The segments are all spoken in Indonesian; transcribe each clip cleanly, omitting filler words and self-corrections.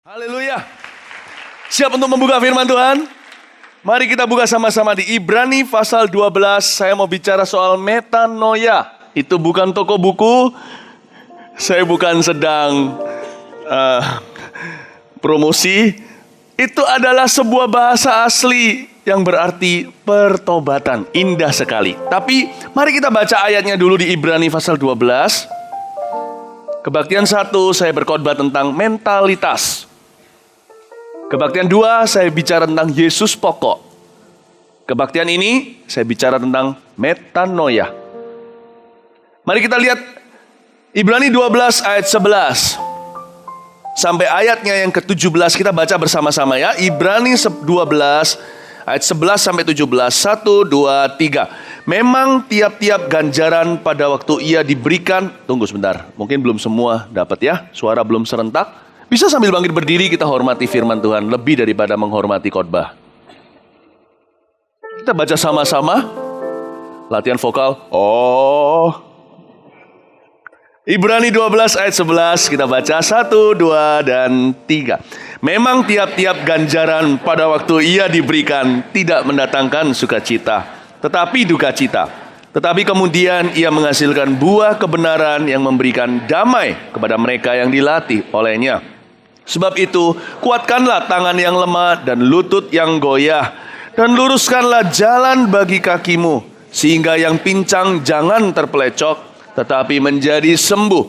Haleluya. Siap untuk membuka firman Tuhan? Mari kita buka sama-sama di Ibrani pasal 12. Saya mau bicara soal metanoia. Itu bukan toko buku. Saya bukan sedang promosi. Itu adalah sebuah bahasa asli yang berarti pertobatan. Indah sekali. Tapi mari kita baca ayatnya dulu di Ibrani pasal 12. Kebaktian 1 saya berkhotbah tentang mentalitas. Kebaktian 2 saya bicara tentang Yesus pokok. Kebaktian ini saya bicara tentang metanoia. Mari kita lihat Ibrani 12 ayat 11 sampai ayatnya yang ke-17, kita baca bersama-sama ya. Ibrani 12 ayat 11 sampai 17. 1, 2, 3. Memang tiap-tiap ganjaran pada waktu ia diberikan. Tunggu sebentar, mungkin belum semua dapat ya. Suara belum serentak. Bisa sambil bangkit berdiri, kita hormati firman Tuhan lebih daripada menghormati khotbah. Kita baca sama-sama. Latihan vokal. Ibrani 12 ayat 11, kita baca 1, 2, dan 3. Memang tiap-tiap ganjaran pada waktu ia diberikan tidak mendatangkan sukacita, tetapi duka cita. Tetapi kemudian ia menghasilkan buah kebenaran yang memberikan damai kepada mereka yang dilatih olehnya. Sebab itu, kuatkanlah tangan yang lemah dan lutut yang goyah, dan luruskanlah jalan bagi kakimu, sehingga yang pincang jangan terpelecok, tetapi menjadi sembuh.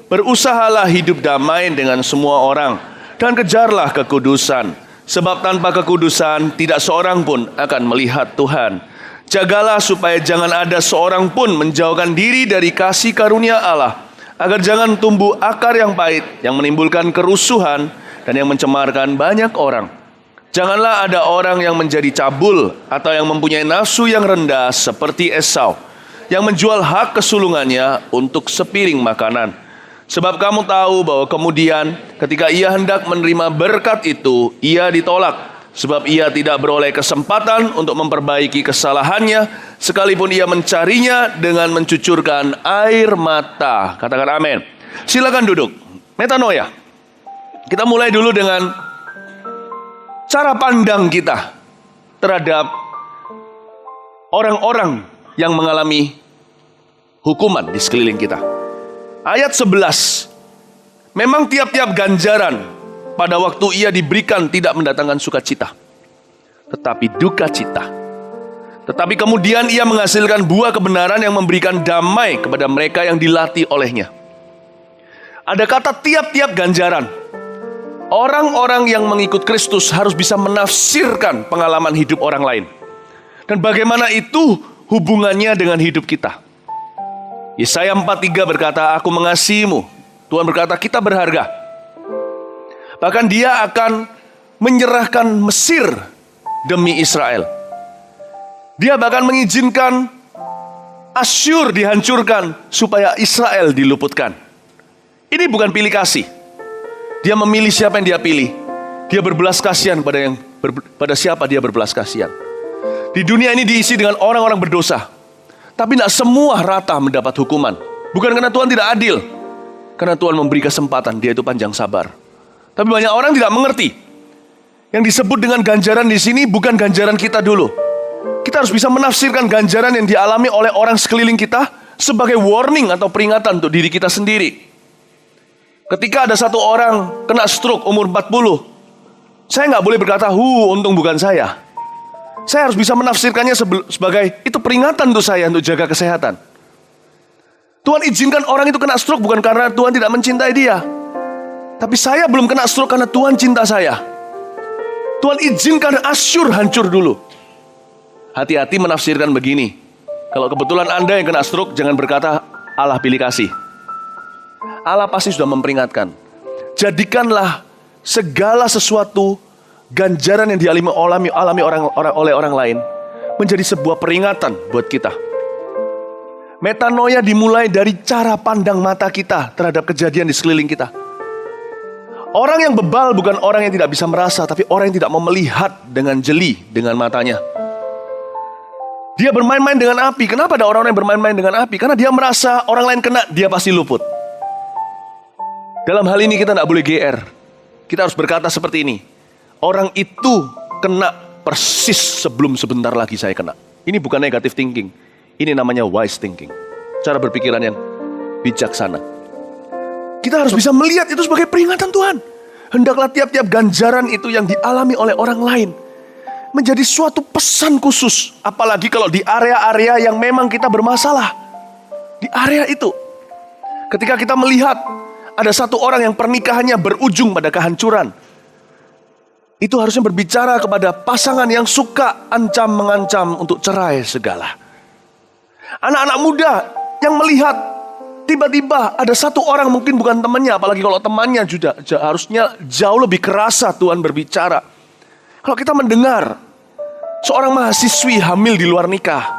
Berusahalah hidup damai dengan semua orang, dan kejarlah kekudusan, sebab tanpa kekudusan tidak seorang pun akan melihat Tuhan. Jagalah supaya jangan ada seorang pun menjauhkan diri dari kasih karunia Allah, agar jangan tumbuh akar yang pahit, yang menimbulkan kerusuhan, dan yang mencemarkan banyak orang. Janganlah ada orang yang menjadi cabul, atau yang mempunyai nafsu yang rendah seperti Esau, yang menjual hak kesulungannya untuk sepiring makanan. Sebab kamu tahu bahwa kemudian ketika ia hendak menerima berkat itu, ia ditolak. Sebab ia tidak beroleh kesempatan untuk memperbaiki kesalahannya, sekalipun ia mencarinya dengan mencucurkan air mata. Katakan amin. Silakan duduk. Metanoia. Kita mulai dulu dengan cara pandang kita terhadap orang-orang yang mengalami hukuman di sekeliling kita. Ayat 11. Memang tiap-tiap ganjaran pada waktu ia diberikan tidak mendatangkan sukacita, tetapi duka cita. Tetapi kemudian ia menghasilkan buah kebenaran yang memberikan damai kepada mereka yang dilatih olehnya. Ada kata tiap-tiap ganjaran. Orang-orang yang mengikut Kristus harus bisa menafsirkan pengalaman hidup orang lain. Dan bagaimana itu hubungannya dengan hidup kita. Yesaya 4:3 berkata, aku mengasihimu. Tuhan berkata, kita berharga. Bahkan dia akan menyerahkan Mesir demi Israel. Dia bahkan mengizinkan Asyur dihancurkan supaya Israel diluputkan. Ini bukan pilih kasih. Dia memilih siapa yang dia pilih. Dia berbelas kasihan pada siapa dia berbelas kasihan. Di dunia ini diisi dengan orang-orang berdosa. Tapi tidak semua rata mendapat hukuman. Bukan karena Tuhan tidak adil. Karena Tuhan memberi kesempatan, dia itu panjang sabar. Tapi banyak orang tidak mengerti. Yang disebut dengan ganjaran di sini bukan ganjaran kita dulu. Kita harus bisa menafsirkan ganjaran yang dialami oleh orang sekeliling kita sebagai warning atau peringatan untuk diri kita sendiri. Ketika ada satu orang kena stroke umur 40, saya nggak boleh berkata, untung bukan saya. Saya harus bisa menafsirkannya sebagai itu peringatan untuk saya untuk jaga kesehatan. Tuhan izinkan orang itu kena stroke bukan karena Tuhan tidak mencintai dia. Tapi saya belum kena stroke karena Tuhan cinta saya. Tuhan izinkan Asyur hancur dulu. Hati-hati menafsirkan begini. Kalau kebetulan Anda yang kena stroke, jangan berkata Allah pilih kasih. Allah pasti sudah memperingatkan. Jadikanlah segala sesuatu ganjaran yang dialami oleh orang lain menjadi sebuah peringatan buat kita. Metanoia dimulai dari cara pandang mata kita terhadap kejadian di sekeliling kita. Orang yang bebal bukan orang yang tidak bisa merasa, tapi orang yang tidak mau melihat dengan jeli dengan matanya. Dia bermain-main dengan api. Kenapa ada orang-orang yang bermain-main dengan api? Karena dia merasa orang lain kena, dia pasti luput. Dalam hal ini kita tidak boleh GR. kita harus berkata seperti ini. Orang itu kena persis sebelum sebentar lagi saya kena. Ini bukan negative thinking. Ini namanya wise thinking. Cara berpikiran yang bijaksana. Kita harus bisa melihat itu sebagai peringatan Tuhan. Hendaklah tiap-tiap ganjaran itu yang dialami oleh orang lain menjadi suatu pesan khusus. Apalagi kalau di area-area yang memang kita bermasalah. Di area itu. Ketika kita melihat ada satu orang yang pernikahannya berujung pada kehancuran. Itu harusnya berbicara kepada pasangan yang suka ancam-mengancam untuk cerai segala. Anak-anak muda yang melihat tiba-tiba ada satu orang, mungkin bukan temannya, apalagi kalau temannya juga harusnya jauh lebih kerasa Tuhan berbicara. Kalau kita mendengar seorang mahasiswi hamil di luar nikah,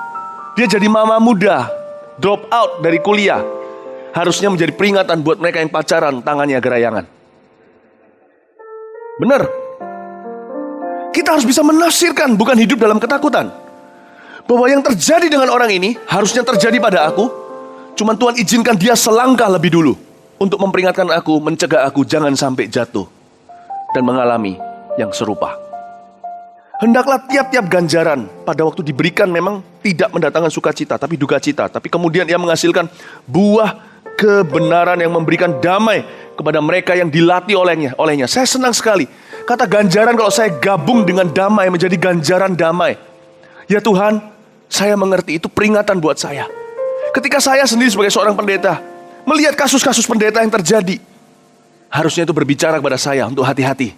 dia jadi mama muda, drop out dari kuliah, harusnya menjadi peringatan buat mereka yang pacaran, tangannya gerayangan. Benar. Kita harus bisa menafsirkan, bukan hidup dalam ketakutan. Bahwa yang terjadi dengan orang ini harusnya terjadi pada aku. Cuman Tuhan izinkan dia selangkah lebih dulu untuk memperingatkan aku, mencegah aku jangan sampai jatuh dan mengalami yang serupa. Hendaklah tiap-tiap ganjaran pada waktu diberikan memang tidak mendatangkan sukacita, tapi duka cita. Tapi kemudian ia menghasilkan buah kebenaran yang memberikan damai kepada mereka yang dilatih olehnya. Saya senang sekali. Kata ganjaran kalau saya gabung dengan damai menjadi ganjaran damai. Ya Tuhan, saya mengerti itu peringatan buat saya. Ketika saya sendiri sebagai seorang pendeta melihat kasus-kasus pendeta yang terjadi, harusnya itu berbicara kepada saya untuk hati-hati.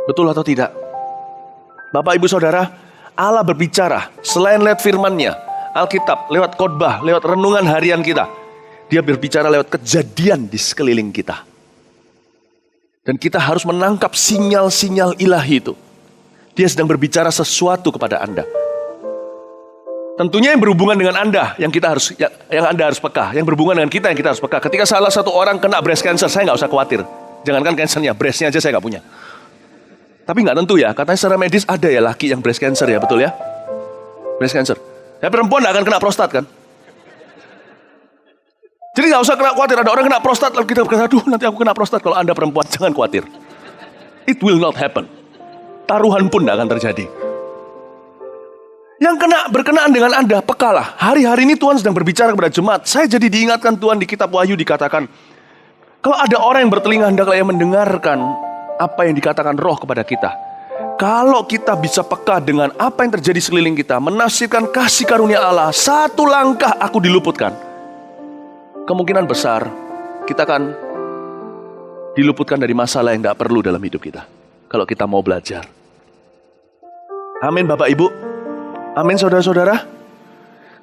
Betul atau tidak? Bapak, Ibu, Saudara, Allah berbicara selain lewat firman-Nya, Alkitab, lewat khotbah, lewat renungan harian kita. Dia berbicara lewat kejadian di sekeliling kita. Dan kita harus menangkap sinyal-sinyal ilahi itu. Dia sedang berbicara sesuatu kepada Anda. Tentunya yang berhubungan dengan Anda, yang Anda harus peka. Yang berhubungan dengan kita, yang kita harus peka. Ketika salah satu orang kena breast cancer, saya nggak usah khawatir. Jangankan cancernya, breastnya aja saya nggak punya. Tapi nggak tentu ya, katanya secara medis ada ya laki yang breast cancer ya, betul ya? Breast cancer. Ya perempuan nggak akan kena prostat kan? Jadi nggak usah kena khawatir, ada orang kena prostat, lalu kita berkata, aduh nanti aku kena prostat. Kalau Anda perempuan, jangan khawatir. It will not happen. Taruhan pun tidak akan terjadi. Yang berkenaan dengan Anda, pekalah. Hari-hari ini Tuhan sedang berbicara kepada jemaat. Saya jadi diingatkan Tuhan di kitab Wahyu dikatakan, kalau ada orang yang bertelinga hendaklah ia mendengarkan apa yang dikatakan Roh kepada kita. Kalau kita bisa peka dengan apa yang terjadi sekeliling kita, menafsirkan kasih karunia Allah, satu langkah aku diluputkan. Kemungkinan besar kita akan diluputkan dari masalah yang tidak perlu dalam hidup kita. Kalau kita mau belajar. Amin Bapak Ibu. Amin saudara-saudara.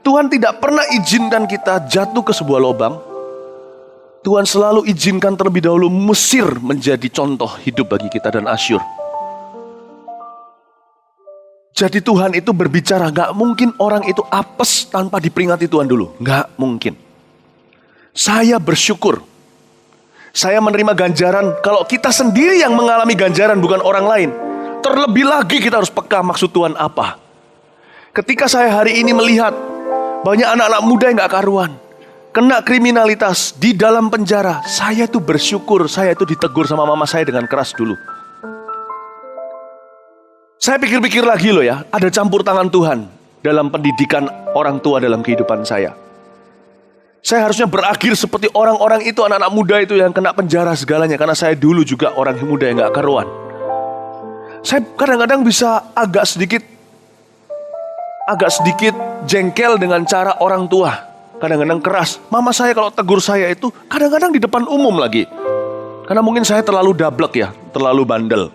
Tuhan tidak pernah izinkan kita jatuh ke sebuah lubang. Tuhan selalu izinkan terlebih dahulu Mesir menjadi contoh hidup bagi kita dan Asyur. Jadi Tuhan itu berbicara, gak mungkin orang itu apes tanpa diperingati Tuhan dulu. Gak mungkin. Saya bersyukur. Saya menerima ganjaran. Kalau kita sendiri yang mengalami ganjaran, bukan orang lain. Terlebih lagi kita harus peka maksud Tuhan apa. Ketika saya hari ini melihat banyak anak-anak muda yang gak karuan, kena kriminalitas di dalam penjara, saya itu bersyukur. Saya itu ditegur sama mama saya dengan keras dulu. Saya pikir-pikir lagi loh ya, ada campur tangan Tuhan dalam pendidikan orang tua dalam kehidupan saya. Saya harusnya berakhir seperti orang-orang itu, anak-anak muda itu yang kena penjara segalanya. Karena saya dulu juga orang muda yang gak karuan. Saya kadang-kadang bisa agak sedikit jengkel dengan cara orang tua. Kadang-kadang keras. Mama saya kalau tegur saya itu kadang-kadang di depan umum lagi. Karena mungkin saya terlalu dablek ya, terlalu bandel.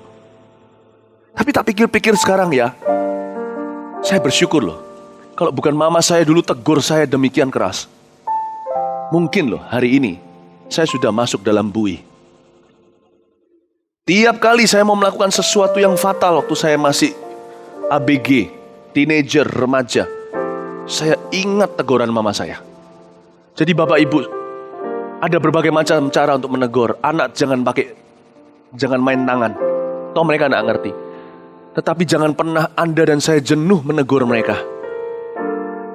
Tapi tak pikir-pikir sekarang ya, saya bersyukur loh. Kalau bukan mama saya dulu tegur saya demikian keras, mungkin loh hari ini saya sudah masuk dalam bui. Tiap kali saya mau melakukan sesuatu yang fatal waktu saya masih ABG, teenager, remaja, saya ingat teguran mama saya. Jadi Bapak Ibu, ada berbagai macam cara untuk menegur. Anak jangan main tangan. Toh mereka tidak ngerti. Tetapi jangan pernah Anda dan saya jenuh menegur mereka.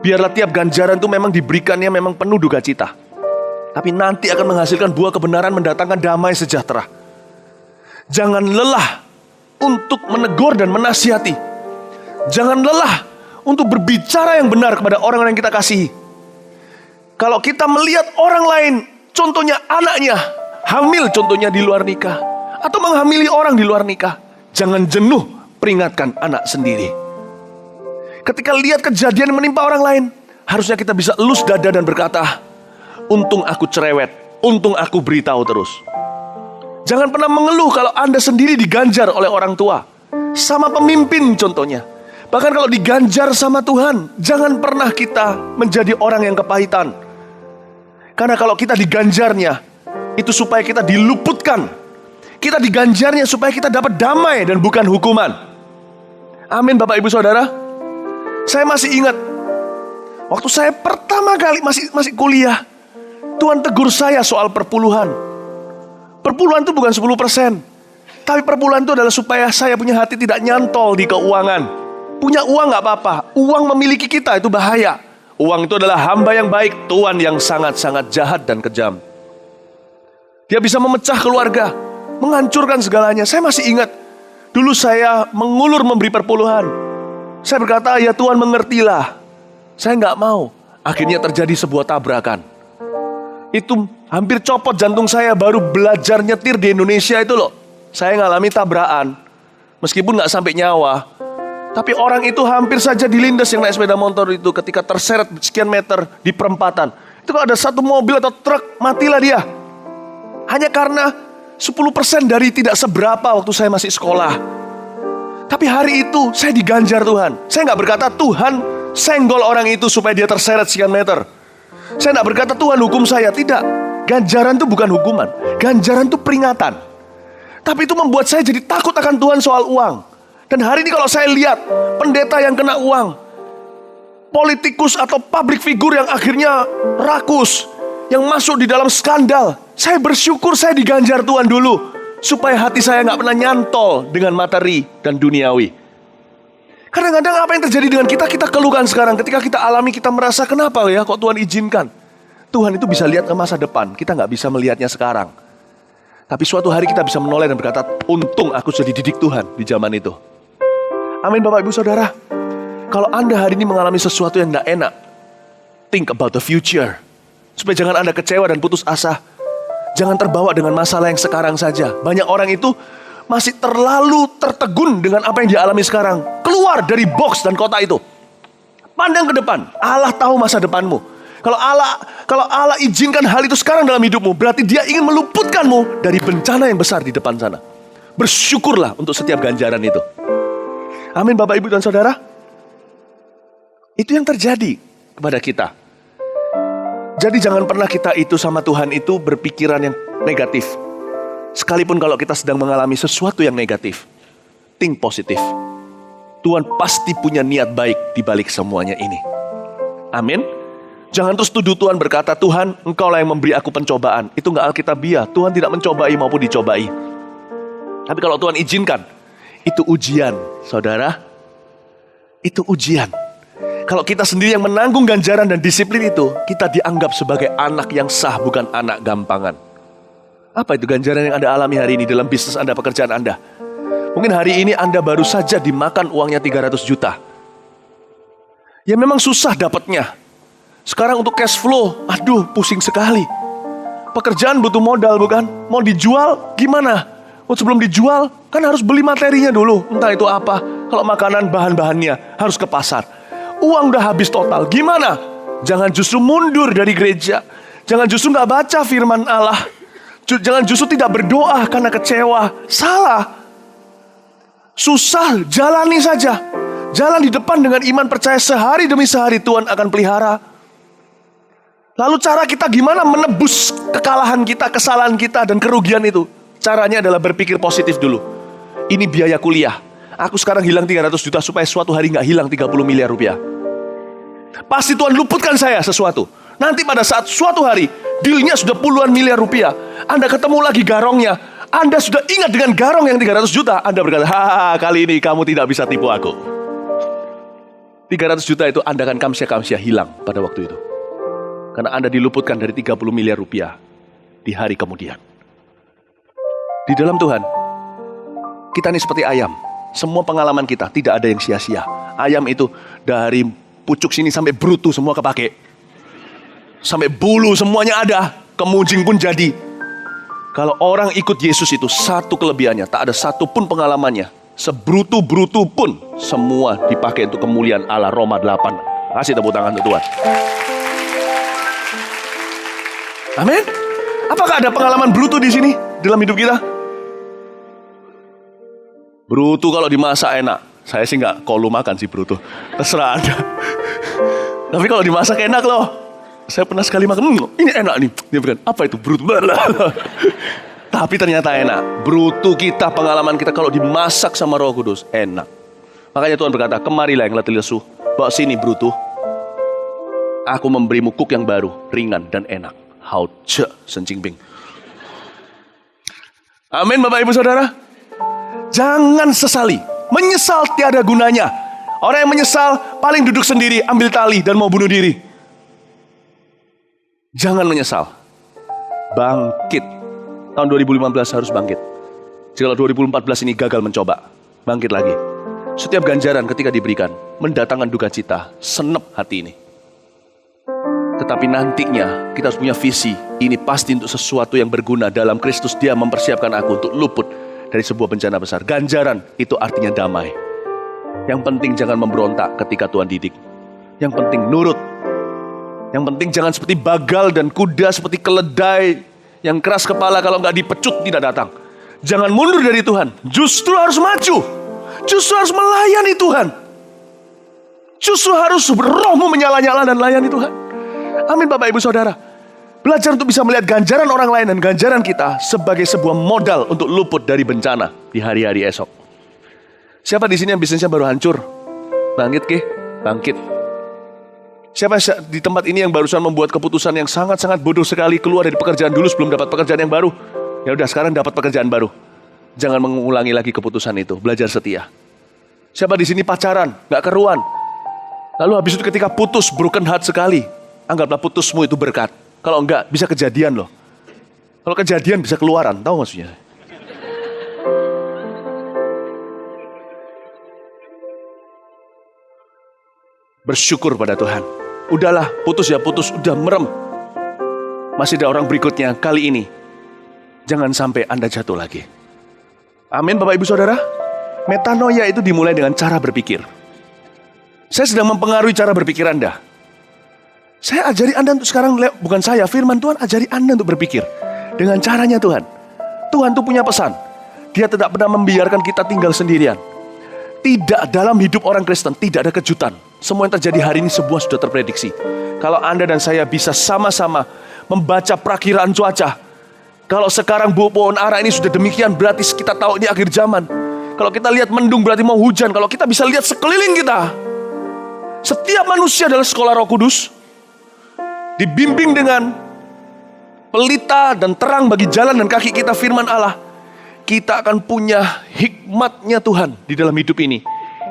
Biarlah tiap ganjaran itu memang diberikannya memang penuh duka cita. Tapi nanti akan menghasilkan buah kebenaran, mendatangkan damai sejahtera. Jangan lelah untuk menegur dan menasihati. Jangan lelah untuk berbicara yang benar kepada orang yang kita kasihi. Kalau kita melihat orang lain, contohnya anaknya, hamil contohnya di luar nikah, atau menghamili orang di luar nikah, jangan jenuh peringatkan anak sendiri. Ketika lihat kejadian yang menimpa orang lain, harusnya kita bisa elus dada dan berkata, untung aku cerewet, untung aku beritahu terus. Jangan pernah mengeluh kalau Anda sendiri diganjar oleh orang tua, sama pemimpin contohnya. Bahkan kalau diganjar sama Tuhan, jangan pernah kita menjadi orang yang kepahitan. Karena kalau kita diganjarnya, itu supaya kita diluputkan. Kita diganjarnya supaya kita dapat damai dan bukan hukuman. Amin Bapak Ibu Saudara. Saya masih ingat, waktu saya pertama kali masih kuliah, Tuhan tegur saya soal perpuluhan. Perpuluhan itu bukan 10%. Tapi perpuluhan itu adalah supaya saya punya hati tidak nyantol di keuangan. Punya uang gak apa-apa, uang memiliki kita itu bahaya. Uang itu adalah hamba yang baik, tuan yang sangat-sangat jahat dan kejam. Dia bisa memecah keluarga, menghancurkan segalanya. Saya masih ingat, dulu saya mengulur memberi perpuluhan. Saya berkata, ya Tuhan mengertilah. Saya gak mau. Akhirnya terjadi sebuah tabrakan. Itu hampir copot jantung saya baru belajar nyetir di Indonesia itu loh. Saya ngalami tabrakan, meskipun gak sampai nyawa. Tapi orang itu hampir saja dilindas yang naik sepeda motor itu ketika terseret sekian meter di perempatan. Itu kalau ada satu mobil atau truk, matilah dia. Hanya karena 10% dari tidak seberapa waktu saya masih sekolah. Tapi hari itu saya diganjar Tuhan. Saya gak berkata Tuhan senggol orang itu supaya dia terseret sekian meter. Saya gak berkata Tuhan hukum saya. Tidak. Ganjaran itu bukan hukuman. Ganjaran itu peringatan. Tapi itu membuat saya jadi takut akan Tuhan soal uang. Dan hari ini kalau saya lihat pendeta yang kena uang, politikus atau public figure yang akhirnya rakus, yang masuk di dalam skandal, saya bersyukur saya diganjar Tuhan dulu, supaya hati saya gak pernah nyantol dengan materi dan duniawi. Kadang-kadang apa yang terjadi dengan kita, kita keluhkan sekarang. Ketika kita alami, kita merasa kenapa ya kok Tuhan izinkan. Tuhan itu bisa lihat ke masa depan, kita gak bisa melihatnya sekarang. Tapi suatu hari kita bisa menoleh dan berkata, untung aku sudah dididik Tuhan di zaman itu. Amin Bapak Ibu Saudara. Kalau Anda hari ini mengalami sesuatu yang tidak enak, think about the future. Supaya jangan Anda kecewa dan putus asa. Jangan terbawa dengan masalah yang sekarang saja. Banyak orang itu masih terlalu tertegun dengan apa yang dia alami sekarang. Keluar dari box dan kota itu. Pandang ke depan. Allah tahu masa depanmu. Kalau Allah izinkan hal itu sekarang dalam hidupmu, berarti Dia ingin meluputkanmu dari bencana yang besar di depan sana. Bersyukurlah untuk setiap ganjaran itu. Amin Bapak Ibu dan Saudara. Itu yang terjadi kepada kita. Jadi jangan pernah kita itu sama Tuhan itu berpikiran yang negatif. Sekalipun kalau kita sedang mengalami sesuatu yang negatif, think positif. Tuhan pasti punya niat baik di balik semuanya ini. Amin. Jangan terus tuduh Tuhan berkata, Tuhan Engkaulah yang memberi aku pencobaan. Itu gak alkitabiah. Tuhan tidak mencobai maupun dicobai. Tapi kalau Tuhan izinkan, itu ujian, saudara. Itu ujian. Kalau kita sendiri yang menanggung ganjaran dan disiplin itu, kita dianggap sebagai anak yang sah, bukan anak gampangan. Apa itu ganjaran yang Anda alami hari ini dalam bisnis Anda, pekerjaan Anda? Mungkin hari ini Anda baru saja dimakan uangnya 300 juta. Ya memang susah dapatnya. Sekarang untuk cash flow, aduh pusing sekali. Pekerjaan butuh modal bukan? Mau dijual gimana? Sebelum dijual, kan harus beli materinya dulu. Entah itu apa. Kalau makanan, bahan-bahannya harus ke pasar. Uang udah habis total. Gimana? Jangan justru mundur dari gereja. Jangan justru gak baca firman Allah. Jangan justru tidak berdoa karena kecewa. Salah. Susah, jalani saja. Jalan di depan dengan iman percaya sehari demi sehari Tuhan akan pelihara. Lalu cara kita gimana menebus kekalahan kita, kesalahan kita, dan kerugian itu? Caranya adalah berpikir positif dulu. Ini biaya kuliah. Aku sekarang hilang 300 juta supaya suatu hari gak hilang 30 miliar rupiah. Pasti Tuhan luputkan saya sesuatu. Nanti pada saat suatu hari, dealnya sudah puluhan miliar rupiah. Anda ketemu lagi garongnya. Anda sudah ingat dengan garong yang 300 juta. Anda berkata, haha, kali ini kamu tidak bisa tipu aku. 300 juta itu Anda akan kamsia-kamsia hilang pada waktu itu. Karena Anda diluputkan dari 30 miliar rupiah di hari kemudian. Di dalam Tuhan, Kita ini seperti ayam. Semua pengalaman kita tidak ada yang sia-sia. Ayam itu dari pucuk sini sampai brutu semua kepake. Sampai bulu semuanya ada. Kemuncing pun jadi. Kalau orang ikut Yesus itu satu kelebihannya, tak ada satupun pengalamannya. Sebrutu-brutu pun semua dipakai untuk kemuliaan Allah. Roma 8. Kasih tepuk tangan untuk Tuhan. Amin. Apakah ada pengalaman brutu di sini dalam hidup kita? Brutu kalau dimasak enak. Saya sih nggak kolu makan sih brutu. Terserah Anda. Tapi kalau dimasak enak loh. Saya pernah sekali makan, ini enak nih. Dia bilang, apa itu brutu? Tapi ternyata enak. Brutu kita, pengalaman kita kalau dimasak sama Roh Kudus, enak. Makanya Tuhan berkata, kemarilah yang letih lesu. Bawa sini brutu. Aku memberimu kuk yang baru, ringan dan enak. Hao ce, sencing bing. Amin Bapak Ibu Saudara. Jangan sesali. Menyesal tiada gunanya. Orang yang menyesal paling duduk sendiri, ambil tali dan mau bunuh diri. Jangan menyesal. Bangkit. Tahun 2015 harus bangkit. Jika 2014 ini gagal mencoba, bangkit lagi. Setiap ganjaran ketika diberikan mendatangkan duka cita, senep hati ini. Tetapi nantinya kita harus punya visi. Ini pasti untuk sesuatu yang berguna. Dalam Kristus Dia mempersiapkan aku untuk luput dari sebuah bencana besar. Ganjaran itu artinya damai. Yang penting jangan memberontak ketika Tuhan didik. Yang penting nurut. Yang penting jangan seperti bagal dan kuda, seperti keledai yang keras kepala, kalau nggak dipecut tidak datang. Jangan mundur dari Tuhan. Justru harus maju. Justru harus melayani Tuhan. Justru harus rohmu menyala-nyala dan layani Tuhan. Amin Bapak Ibu Saudara. Belajar untuk bisa melihat ganjaran orang lain dan ganjaran kita sebagai sebuah modal untuk luput dari bencana di hari-hari esok. Siapa di sini yang bisnisnya baru hancur? Bangkit ke? Bangkit. Siapa di tempat ini yang barusan membuat keputusan yang sangat-sangat bodoh sekali, keluar dari pekerjaan dulu sebelum dapat pekerjaan yang baru? Ya udah, sekarang dapat pekerjaan baru. Jangan mengulangi lagi keputusan itu. Belajar setia. Siapa di sini pacaran, nggak keruan? Lalu habis itu ketika putus, broken heart sekali. Anggaplah putusmu itu berkat. Kalau enggak, bisa kejadian loh. Kalau kejadian bisa keluaran, tahu maksudnya? Bersyukur pada Tuhan. Udahlah, putus ya putus, udah merem. Masih ada orang berikutnya, kali ini jangan sampai Anda jatuh lagi. Amin Bapak Ibu Saudara. Metanoia itu dimulai dengan cara berpikir. Saya sedang mempengaruhi cara berpikir Anda. Saya ajari Anda untuk sekarang, bukan saya, firman Tuhan ajari Anda untuk berpikir dengan caranya Tuhan. Tuhan tuh punya pesan. Dia tidak pernah membiarkan kita tinggal sendirian. Tidak, dalam hidup orang Kristen tidak ada kejutan. Semua yang terjadi hari ini sebuah sudah terprediksi. Kalau Anda dan saya bisa sama-sama membaca perakiraan cuaca. Kalau sekarang pohon ara ini sudah demikian, berarti kita tahu ini akhir zaman. Kalau kita lihat mendung berarti mau hujan. Kalau kita bisa lihat sekeliling kita, setiap manusia adalah sekolah Roh Kudus, dibimbing dengan pelita dan terang bagi jalan dan kaki kita firman Allah. Kita akan punya hikmatnya Tuhan di dalam hidup ini.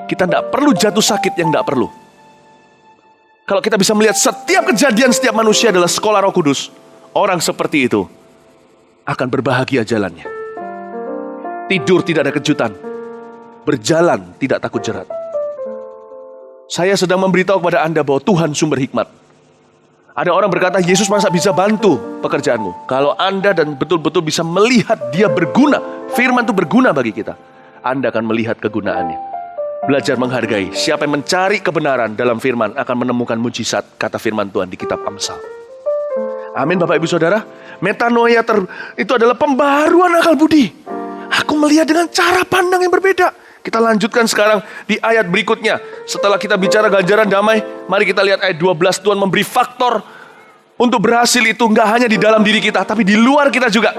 Kita tidak perlu jatuh sakit yang tidak perlu. Kalau kita bisa melihat setiap kejadian setiap manusia adalah sekolah Roh Kudus, orang seperti itu akan berbahagia jalannya. Tidur tidak ada kejutan, berjalan tidak takut jerat. Saya sedang memberitahu kepada Anda bahwa Tuhan sumber hikmat. Ada orang berkata, Yesus masa bisa bantu pekerjaanmu? Kalau Anda dan betul-betul bisa melihat Dia berguna, firman itu berguna bagi kita, Anda akan melihat kegunaannya. Belajar menghargai. Siapa yang mencari kebenaran dalam firman akan menemukan mujizat, kata firman Tuhan di kitab Amsal. Amin Bapak Ibu Saudara. Metanoia itu adalah pembaruan akal budi. Aku melihat dengan cara pandang yang berbeda. Kita lanjutkan sekarang di ayat berikutnya. Setelah kita bicara ganjaran damai, mari kita lihat ayat 12. Tuhan memberi faktor untuk berhasil itu nggak hanya di dalam diri kita, tapi di luar kita juga.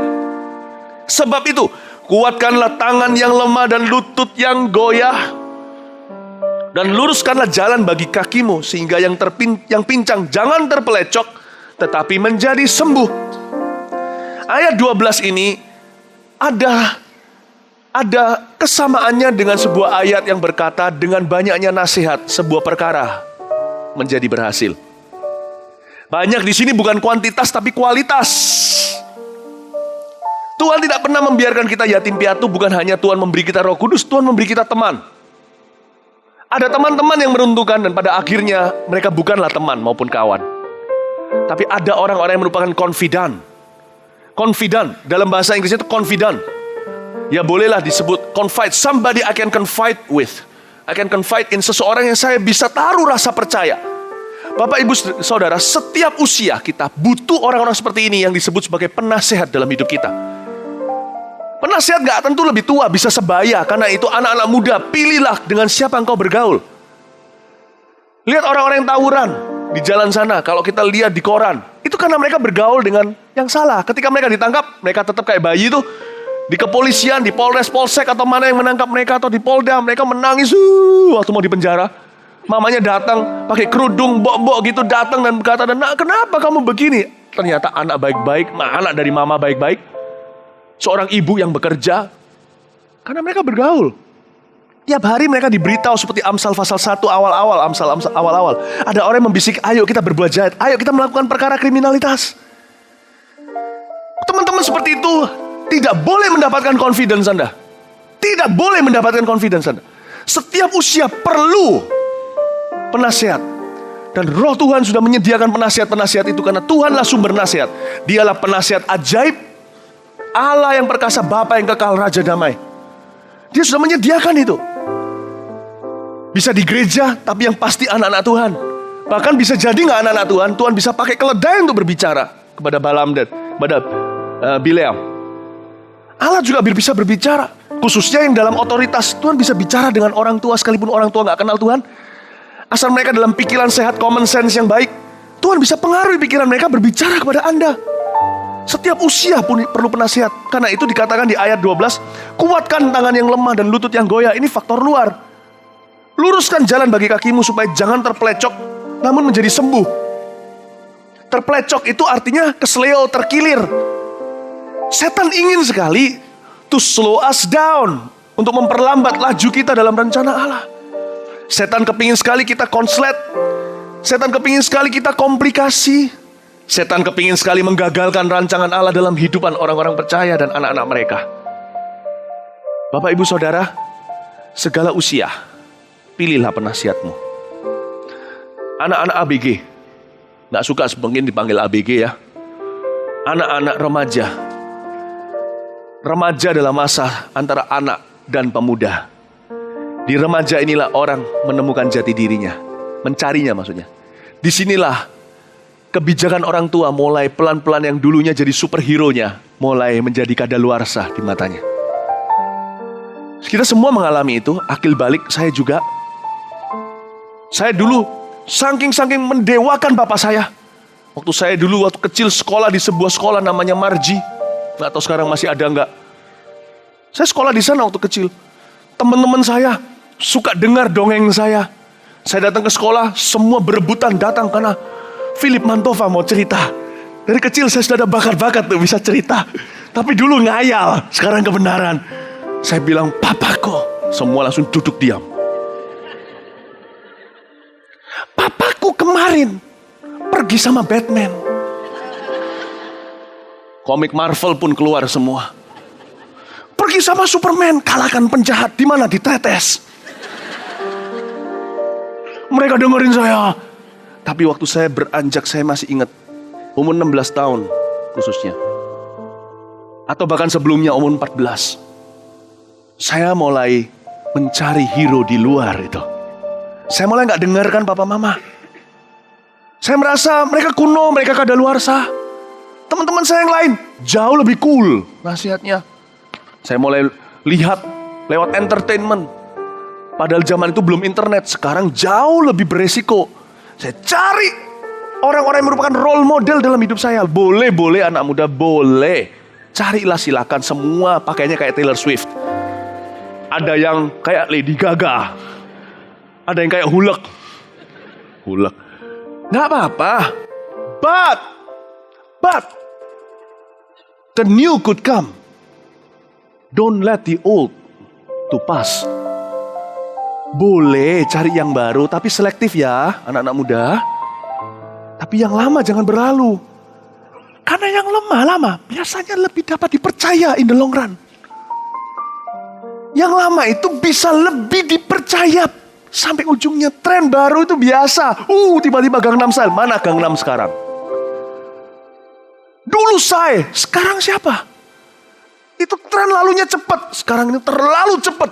Sebab itu, kuatkanlah tangan yang lemah dan lutut yang goyah, dan luruskanlah jalan bagi kakimu, sehingga yang pincang jangan terpelecok, tetapi menjadi sembuh. Ayat 12 ini ada kesamaannya dengan sebuah ayat yang berkata, dengan banyaknya nasihat sebuah perkara menjadi berhasil. Banyak di sini bukan kuantitas tapi kualitas. Tuhan tidak pernah membiarkan kita yatim piatu. Bukan hanya Tuhan memberi kita Roh Kudus, Tuhan memberi kita teman. Ada teman-teman yang meruntuhkan dan pada akhirnya mereka bukanlah teman maupun kawan. Tapi ada orang-orang yang merupakan confidant. Confidant, dalam bahasa Inggrisnya itu confidant. Ya bolehlah disebut confide, somebody I can confide with. I can confide in seseorang yang saya bisa taruh rasa percaya. Bapak, Ibu, Saudara, setiap usia kita butuh orang-orang seperti ini yang disebut sebagai penasehat dalam hidup kita. Penasehat gak tentu lebih tua, bisa sebaya. Karena itu anak-anak muda, pilihlah dengan siapa engkau bergaul. Lihat orang-orang yang tawuran di jalan sana, kalau kita lihat di koran, itu karena mereka bergaul dengan yang salah. Ketika mereka ditangkap, mereka tetap kayak bayi itu. Di kepolisian, di Polres, Polsek, atau mana yang menangkap mereka, atau di Polda, mereka menangis waktu mau dipenjara. Mamanya datang, pakai kerudung, bok-bok gitu, datang dan berkata, "Nak, kenapa kamu begini?" Ternyata anak baik-baik, anak dari mama baik-baik. Seorang ibu yang bekerja, karena mereka bergaul. Tiap hari mereka diberitahu seperti Amsal pasal 1 awal-awal, Amsal awal-awal. Ada orang yang membisik, ayo kita berbuat jahat, ayo kita melakukan perkara kriminalitas. Teman-teman seperti itu tidak boleh mendapatkan confidence Anda. Tidak boleh mendapatkan confidence Anda. Setiap usia perlu penasihat. Dan Roh Tuhan sudah menyediakan penasihat-penasihat itu karena Tuhanlah sumber nasihat. Dialah penasihat ajaib, Allah yang perkasa, Bapa yang kekal, Raja damai. Dia sudah menyediakan itu. Bisa di gereja, tapi yang pasti anak-anak Tuhan. Bahkan bisa jadi gak anak-anak Tuhan, Tuhan bisa pakai keledai untuk berbicara kepada Balaam dan kepada Bileam. Allah juga bisa berbicara, khususnya yang dalam otoritas. Tuhan bisa bicara dengan orang tua, sekalipun orang tua gak kenal Tuhan. Asal mereka dalam pikiran sehat, common sense yang baik, Tuhan bisa pengaruhi pikiran mereka berbicara kepada Anda. Setiap usia pun perlu penasihat. Karena itu dikatakan di ayat 12, kuatkan tangan yang lemah dan lutut yang goyah. Ini faktor luar. Luruskan jalan bagi kakimu supaya jangan terpelecok, namun menjadi sembuh. Terpelecok itu artinya kesleo, terkilir. Setan ingin sekali to slow us down, untuk memperlambat laju kita dalam rencana Allah. Setan kepingin sekali kita konslet. Setan kepingin sekali kita komplikasi. Setan kepingin sekali menggagalkan rancangan Allah dalam hidupan orang-orang percaya dan anak-anak mereka. Bapak, Ibu, Saudara, segala usia, pilihlah penasihatmu. Anak-anak ABG, gak suka mungkin dipanggil ABG ya. Anak-anak remaja. Remaja adalah masa antara anak dan pemuda. Di remaja inilah orang menemukan jati dirinya, mencarinya maksudnya. Disinilah kebijakan orang tua mulai pelan-pelan yang dulunya jadi superhero-nya mulai menjadi kadaluarsa di matanya. Kita semua mengalami itu. Akil balik, saya juga. Saya dulu saking mendewakan bapak saya. Waktu kecil sekolah di sebuah sekolah namanya Marji. Nggak tahu sekarang masih ada nggak. Saya sekolah di sana waktu kecil. Teman-teman saya suka dengar dongeng saya. Saya datang ke sekolah, semua berebutan datang karena Philip Mantova mau cerita. Dari kecil saya sudah ada bakat-bakat tuh bisa cerita. Tapi dulu ngayal, sekarang kebenaran. Saya bilang, papaku. Semua langsung duduk diam. Papaku kemarin pergi sama Batman. Komik Marvel pun keluar semua. Pergi sama Superman, kalahkan penjahat. Di mana? Di Tetes. Mereka dengerin saya. Tapi waktu saya beranjak, saya masih ingat. Umur 16 tahun khususnya. Atau bahkan sebelumnya umur 14. Saya mulai mencari hero di luar itu. Saya mulai gak dengarkan papa mama. Saya merasa mereka kuno, mereka kadaluarsa. Teman-teman saya yang lain jauh lebih cool nasihatnya. Saya mulai lihat lewat entertainment. Padahal zaman itu belum internet. Sekarang jauh lebih beresiko. Saya cari orang-orang yang merupakan role model dalam hidup saya. Boleh anak muda, boleh. Carilah silakan, semua pakainya kayak Taylor Swift. Ada yang kayak Lady Gaga. Ada yang kayak Hulk. Gak apa-apa. But the new could come. Don't let the old to pass. Boleh cari yang baru, tapi selektif ya anak-anak muda. Tapi yang lama jangan berlalu. Karena yang lemah lama biasanya lebih dapat dipercaya in the long run. Yang lama itu bisa lebih dipercaya sampai ujungnya. Tren baru itu biasa. Tiba-tiba Gangnam Style. Mana Gangnam sekarang? Dulu saya, sekarang siapa? Itu tren lalunya cepat. Sekarang ini terlalu cepat.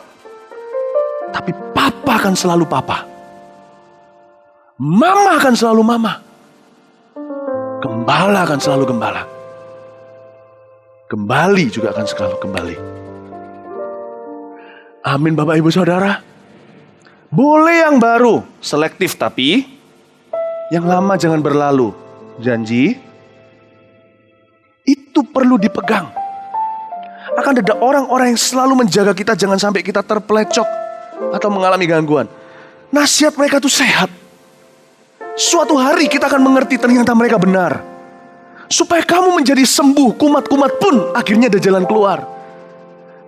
Tapi papa akan selalu papa. Mama akan selalu mama. Gembala akan selalu gembala. Kembali juga akan selalu kembali. Amin Bapak Ibu Saudara. Boleh yang baru, selektif, tapi yang lama jangan berlalu. Janji, itu perlu dipegang. Akan ada orang-orang yang selalu menjaga kita jangan sampai kita terpelecok atau mengalami gangguan. Nasihat mereka itu sehat. Suatu hari kita akan mengerti ternyata mereka benar. Supaya kamu menjadi sembuh, kumat-kumat pun akhirnya ada jalan keluar.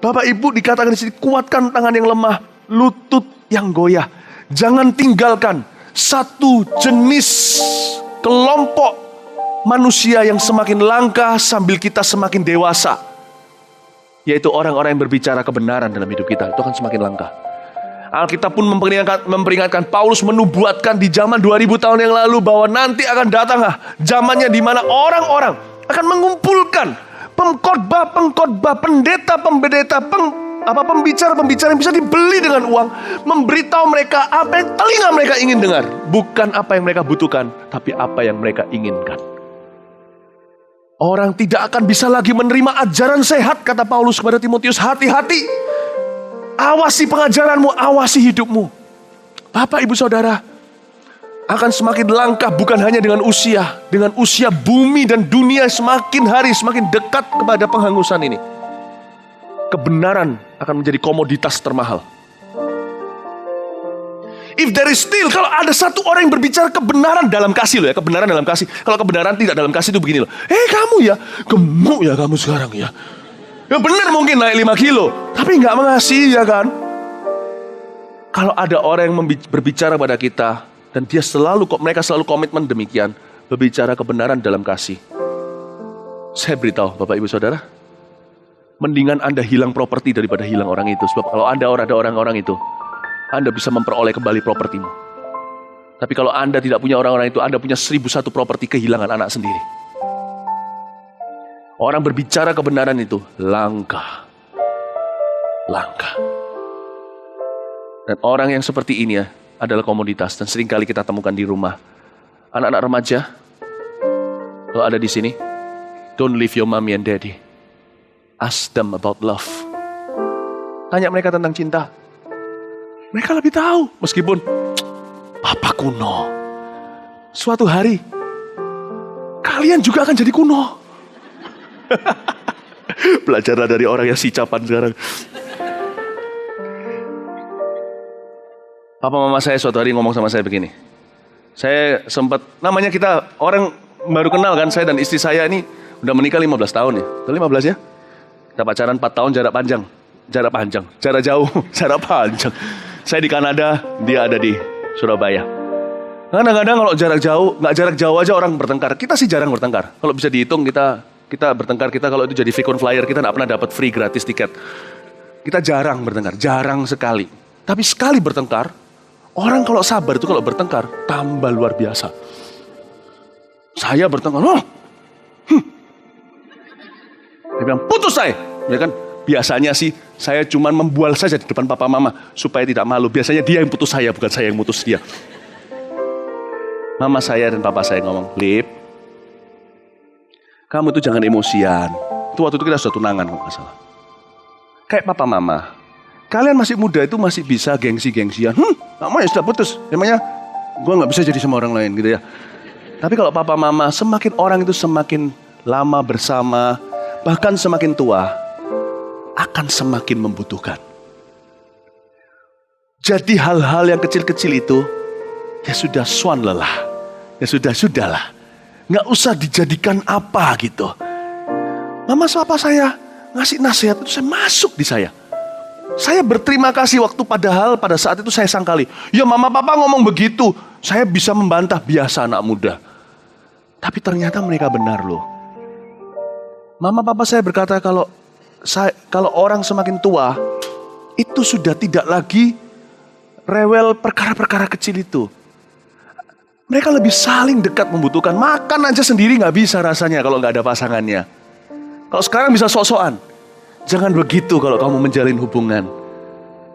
Bapak Ibu dikatakan di sini, kuatkan tangan yang lemah, lutut yang goyah. Jangan tinggalkan satu jenis kelompok manusia yang semakin langka sambil kita semakin dewasa. Yaitu orang-orang yang berbicara kebenaran dalam hidup kita. Itu akan semakin langka. Alkitab pun memperingatkan, Paulus menubuatkan di zaman 2000 tahun yang lalu bahwa nanti akan datang zamannya di mana orang-orang akan mengumpulkan pengkhotbah, pendeta, pembicara yang bisa dibeli dengan uang, memberitahu mereka apa yang telinga mereka ingin dengar, bukan apa yang mereka butuhkan, tapi apa yang mereka inginkan. Orang tidak akan bisa lagi menerima ajaran sehat, kata Paulus kepada Timotius. Hati-hati, awasi pengajaranmu, awasi hidupmu. Bapak Ibu Saudara, akan semakin langka bukan hanya dengan usia bumi dan dunia semakin hari semakin dekat kepada penghangusan ini. Kebenaran akan menjadi komoditas termahal. If there is still, kalau ada satu orang yang berbicara kebenaran dalam kasih loh ya, kebenaran dalam kasih. Kalau kebenaran tidak dalam kasih itu begini loh. Kamu ya, gemuk ya kamu sekarang ya. Ya benar mungkin naik 5 kilo, tapi nggak mengasihi ya kan. Kalau ada orang yang berbicara pada kita, dan mereka selalu komitmen demikian, berbicara kebenaran dalam kasih. Saya beritahu Bapak Ibu Saudara, mendingan Anda hilang properti daripada hilang orang itu. Sebab kalau Anda ada orang-orang itu, Anda bisa memperoleh kembali propertimu. Tapi kalau Anda tidak punya orang-orang itu, Anda punya 1001 properti kehilangan anak sendiri. Orang berbicara kebenaran itu langka. Dan orang yang seperti ini ya, adalah komoditas dan seringkali kita temukan di rumah. Anak-anak remaja, kalau ada di sini, don't leave your mommy and daddy. Ask them about love. Tanya mereka tentang cinta. Mereka lebih tahu, meskipun papa kuno. Suatu hari, kalian juga akan jadi kuno. Belajarlah dari orang yang sicapan sekarang. Papa mama saya suatu hari ngomong sama saya begini. Saya sempat, namanya kita orang baru kenal kan, saya dan istri saya ini udah menikah 15 tahun ya. Udah 15 ya? Kita pacaran 4 tahun jarak jauh, jarak panjang. Saya di Kanada, dia ada di Surabaya. Kadang-kadang kalau nggak jarak jauh aja orang bertengkar. Kita sih jarang bertengkar. Kalau bisa dihitung kita bertengkar, kita kalau itu jadi frequent flyer, kita nggak pernah dapat free gratis tiket. Kita jarang bertengkar, jarang sekali. Tapi sekali bertengkar, orang kalau sabar itu kalau bertengkar tambah luar biasa. Saya bertengkar, dia bilang putus saya, ya kan? Biasanya sih saya cuma membual saja di depan papa mama supaya tidak malu. Biasanya dia yang putus saya, bukan saya yang putus dia. Mama saya dan papa saya ngomong, Lip, kamu tuh jangan emosian. Itu waktu itu kita sudah tunangan kalau nggak salah. Kayak papa mama, kalian masih muda itu masih bisa gengsi-gengsian. Gak mau ya sudah putus. Emangnya gue gak bisa jadi sama orang lain gitu ya. Tapi kalau papa mama, semakin orang itu semakin lama bersama, bahkan semakin tua, akan semakin membutuhkan. Jadi hal-hal yang kecil-kecil itu, ya sudah swan lelah. Ya sudahlah. Gak usah dijadikan apa gitu. Mama papa saya ngasih nasihat itu saya masuk di saya. Saya berterima kasih waktu padahal pada saat itu saya sangkali. Ya mama papa ngomong begitu. Saya bisa membantah biasa anak muda. Tapi ternyata mereka benar loh. Mama papa saya berkata kalau orang semakin tua, itu sudah tidak lagi rewel perkara-perkara kecil itu. Mereka lebih saling dekat membutuhkan. Makan aja sendiri gak bisa rasanya kalau gak ada pasangannya. Kalau sekarang bisa sok-sokan. Jangan begitu kalau kamu menjalin hubungan.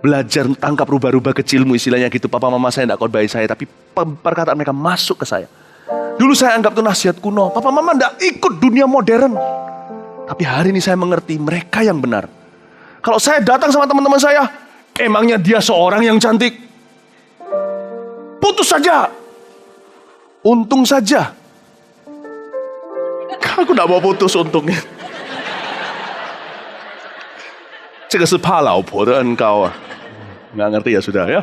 Belajar tangkap rubah-rubah kecilmu, istilahnya gitu. Papa mama saya gak khotbahi saya, tapi perkataan mereka masuk ke saya. Dulu saya anggap itu nasihat kuno. Papa mama gak ikut dunia modern. Tapi hari ini saya mengerti mereka yang benar. Kalau saya datang sama teman-teman saya, emangnya dia seorang yang cantik? Putus saja. Untung saja. Aku gak mau putus untungnya. 这个是怕老婆的恩高啊. Nggak ngerti ya sudah ya.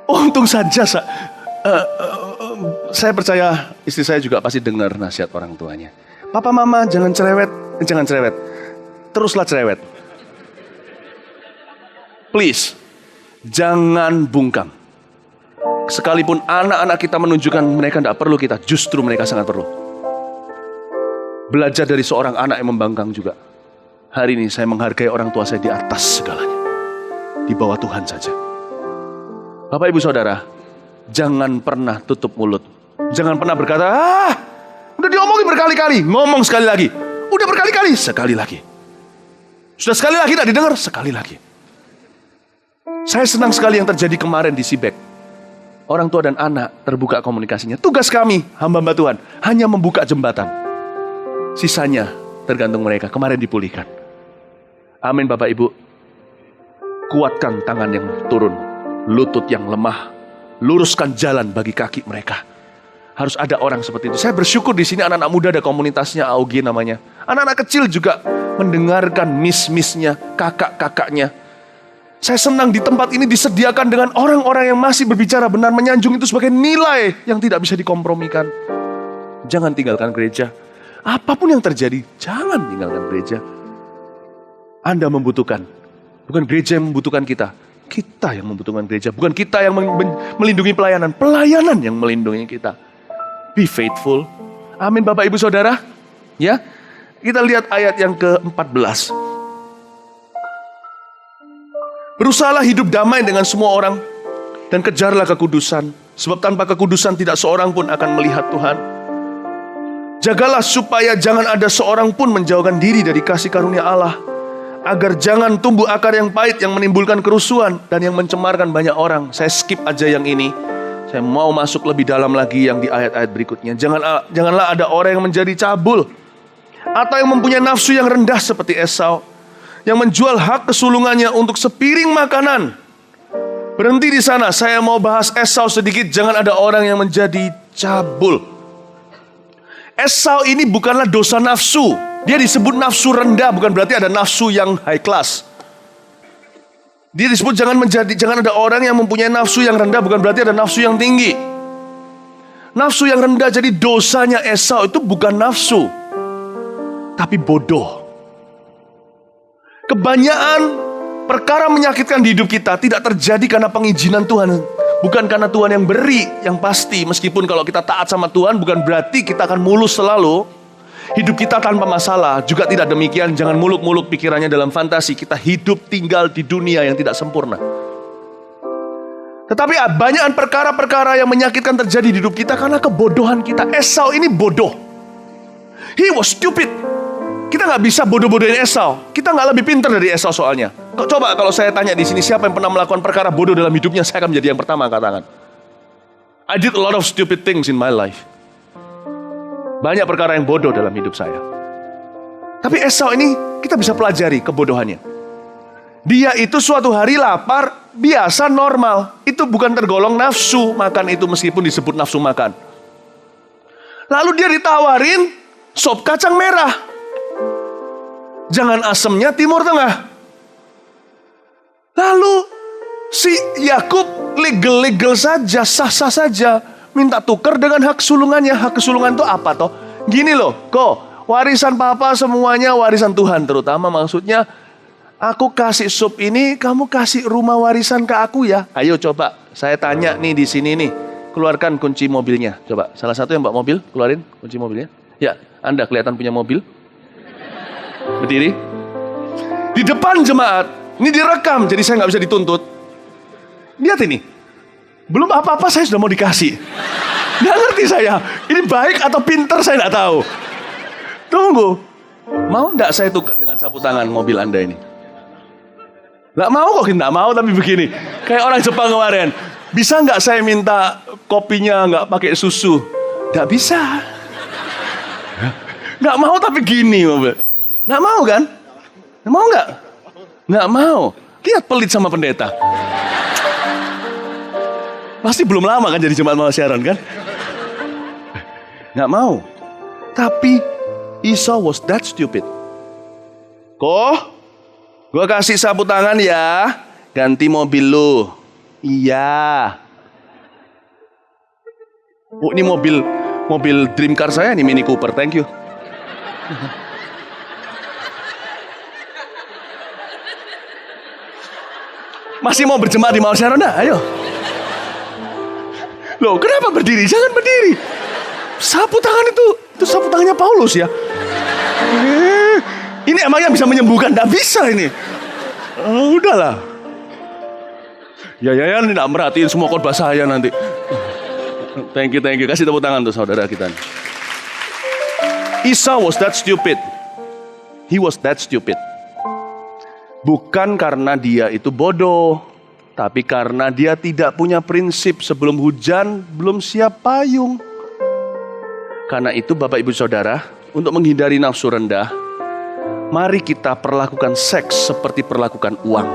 Untung saja saya percaya istri saya juga pasti dengar nasihat orang tuanya. Papa mama jangan cerewet. Teruslah cerewet. Please, jangan bungkam. Sekalipun anak-anak kita menunjukkan mereka tidak perlu kita, justru mereka sangat perlu. Belajar dari seorang anak yang membangkang juga. Hari ini saya menghargai orang tua saya di atas segalanya. Di bawah Tuhan saja. Bapak ibu saudara, jangan pernah tutup mulut. Jangan pernah berkata, udah diomongin berkali-kali, ngomong sekali lagi. Udah berkali-kali, sekali lagi. Sudah sekali lagi tidak didengar, sekali lagi. Saya senang sekali yang terjadi kemarin di Sibek. Orang tua dan anak terbuka komunikasinya. Tugas kami, hamba-hamba Tuhan, hanya membuka jembatan. Sisanya tergantung mereka. Kemarin dipulihkan. Amin Bapak Ibu. Kuatkan tangan yang turun, lutut yang lemah, luruskan jalan bagi kaki mereka. Harus ada orang seperti itu. Saya bersyukur di sini anak-anak muda ada komunitasnya, AUG namanya. Anak-anak kecil juga mendengarkan miss-missnya, kakak-kakaknya. Saya senang di tempat ini disediakan dengan orang-orang yang masih berbicara benar, menyanjung itu sebagai nilai yang tidak bisa dikompromikan. Jangan tinggalkan gereja. Apapun yang terjadi, jangan tinggalkan gereja. Anda membutuhkan. Bukan gereja yang membutuhkan kita. Kita yang membutuhkan gereja. Bukan kita yang melindungi pelayanan. Pelayanan yang melindungi kita. Be faithful. Amin Bapak Ibu Saudara. Ya, kita lihat ayat yang ke-14. Berusahalah hidup damai dengan semua orang dan kejarlah kekudusan, sebab tanpa kekudusan tidak seorang pun akan melihat Tuhan. Jagalah supaya jangan ada seorang pun menjauhkan diri dari kasih karunia Allah, agar jangan tumbuh akar yang pahit yang menimbulkan kerusuhan dan yang mencemarkan banyak orang. Saya skip aja yang ini. Saya mau masuk lebih dalam lagi yang di ayat-ayat berikutnya. Janganlah ada orang yang menjadi cabul atau yang mempunyai nafsu yang rendah seperti Esau, yang menjual hak kesulungannya untuk sepiring makanan. Berhenti di sana, saya mau bahas Esau sedikit. Jangan ada orang yang menjadi cabul. Esau ini bukanlah dosa nafsu. Dia disebut nafsu rendah, bukan berarti ada nafsu yang high class. Dia disebut jangan ada orang yang mempunyai nafsu yang rendah, bukan berarti ada nafsu yang tinggi. Nafsu yang rendah, jadi dosanya Esau itu bukan nafsu, tapi bodoh. Kebanyakan perkara menyakitkan di hidup kita tidak terjadi karena pengizinan Tuhan. Bukan karena Tuhan yang beri, yang pasti. Meskipun kalau kita taat sama Tuhan bukan berarti kita akan mulus selalu. Hidup kita tanpa masalah. Juga tidak demikian, jangan muluk-muluk pikirannya dalam fantasi. Kita hidup tinggal di dunia yang tidak sempurna. Tetapi banyak perkara-perkara yang menyakitkan terjadi di hidup kita karena kebodohan kita. Esau ini bodoh. He was stupid. Kita nggak bisa bodoh-bodohin Esau. Kita nggak lebih pintar dari Esau soalnya. Coba kalau saya tanya di sini siapa yang pernah melakukan perkara bodoh dalam hidupnya, saya akan menjadi yang pertama angkat tangan. I did a lot of stupid things in my life. Banyak perkara yang bodoh dalam hidup saya. Tapi Esau ini kita bisa pelajari kebodohannya. Dia itu suatu hari lapar, biasa normal. Itu bukan tergolong nafsu makan itu meskipun disebut nafsu makan. Lalu dia ditawarin sop kacang merah. Jangan asemnya Timur Tengah. Lalu si Yakub legal saja, sah-sah saja, minta tukar dengan hak sulungannya. Hak kesulungan itu apa toh? Gini loh, kok warisan papa semuanya warisan Tuhan, terutama maksudnya aku kasih sup ini, kamu kasih rumah warisan ke aku ya. Ayo coba, saya tanya nih di sini nih, keluarkan kunci mobilnya. Coba, salah satu yang bawa mobil, keluarin kunci mobilnya. Ya, Anda kelihatan punya mobil? Berdiri. Di depan jemaat. Ini direkam, jadi saya nggak bisa dituntut. Lihat ini. Belum apa-apa saya sudah mau dikasih. Nggak ngerti saya. Ini baik atau pinter saya nggak tahu. Tunggu. Mau nggak saya tukar dengan sapu tangan mobil Anda ini? Nggak mau kok, nggak mau tapi begini. Kayak orang Jepang kemarin. Bisa nggak saya minta kopinya nggak pakai susu? Nggak bisa. Nggak mau tapi gini mobil. Nggak mau kan? Mau nggak? Nggak mau. Lihat pelit sama pendeta. Pasti belum lama kan jadi jemaat Mawar Siaran kan? Nggak mau. Tapi Esau was that stupid. Gua kasih sapu tangan ya. Ganti mobil lu. Iya. Oh, ini mobil dream car saya nih, Mini Cooper. Thank you. Masih mau berjemaat di Mawar Siaran? Ayo. Loh, kenapa berdiri? Jangan berdiri. Sapu tangan itu sapu tangannya Paulus ya. Ini emang yang bisa menyembuhkan? Nggak bisa ini. Udahlah. Ya, tidak merhatiin semua khotbah saya nanti. Thank you. Kasih tepuk tangan tuh saudara kita. Esau was that stupid. He was that stupid. Bukan karena dia itu bodoh, tapi karena dia tidak punya prinsip sebelum hujan, belum siap payung. Karena itu Bapak Ibu Saudara, untuk menghindari nafsu rendah, mari kita perlakukan seks seperti perlakukan uang.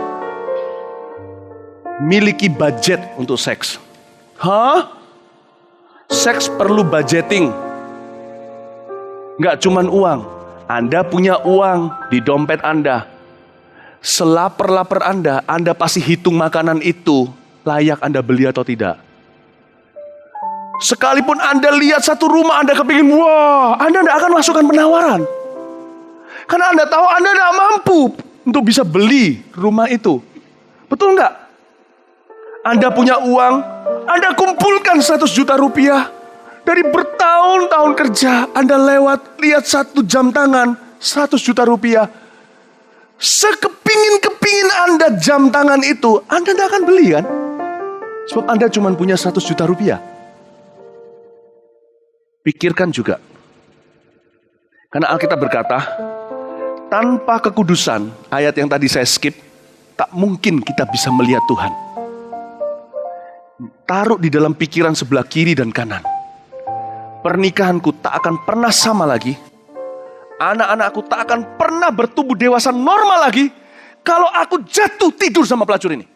Miliki budget untuk seks. Seks perlu budgeting. Nggak cuman uang. Anda punya uang di dompet Anda. Selapar-lapar Anda pasti hitung makanan itu layak Anda beli atau tidak. Sekalipun Anda lihat satu rumah Anda kepingin, wah, Anda tidak akan masukkan penawaran. Karena Anda tahu Anda tidak mampu untuk bisa beli rumah itu. Betul nggak? Anda punya uang, Anda kumpulkan 100 juta rupiah. Dari bertahun-tahun kerja, Anda lewat, lihat 1 jam tangan, 100 juta rupiah. Sekepingin-kepingin Anda jam tangan itu, Anda tidak akan beli kan? Sebab Anda cuma punya 100 juta rupiah. Pikirkan juga. Karena Alkitab berkata, tanpa kekudusan, ayat yang tadi saya skip, tak mungkin kita bisa melihat Tuhan. Taruh di dalam pikiran sebelah kiri dan kanan. Pernikahanku tak akan pernah sama lagi. Anak-anakku tak akan pernah bertumbuh dewasa normal lagi kalau aku jatuh tidur sama pelacur ini.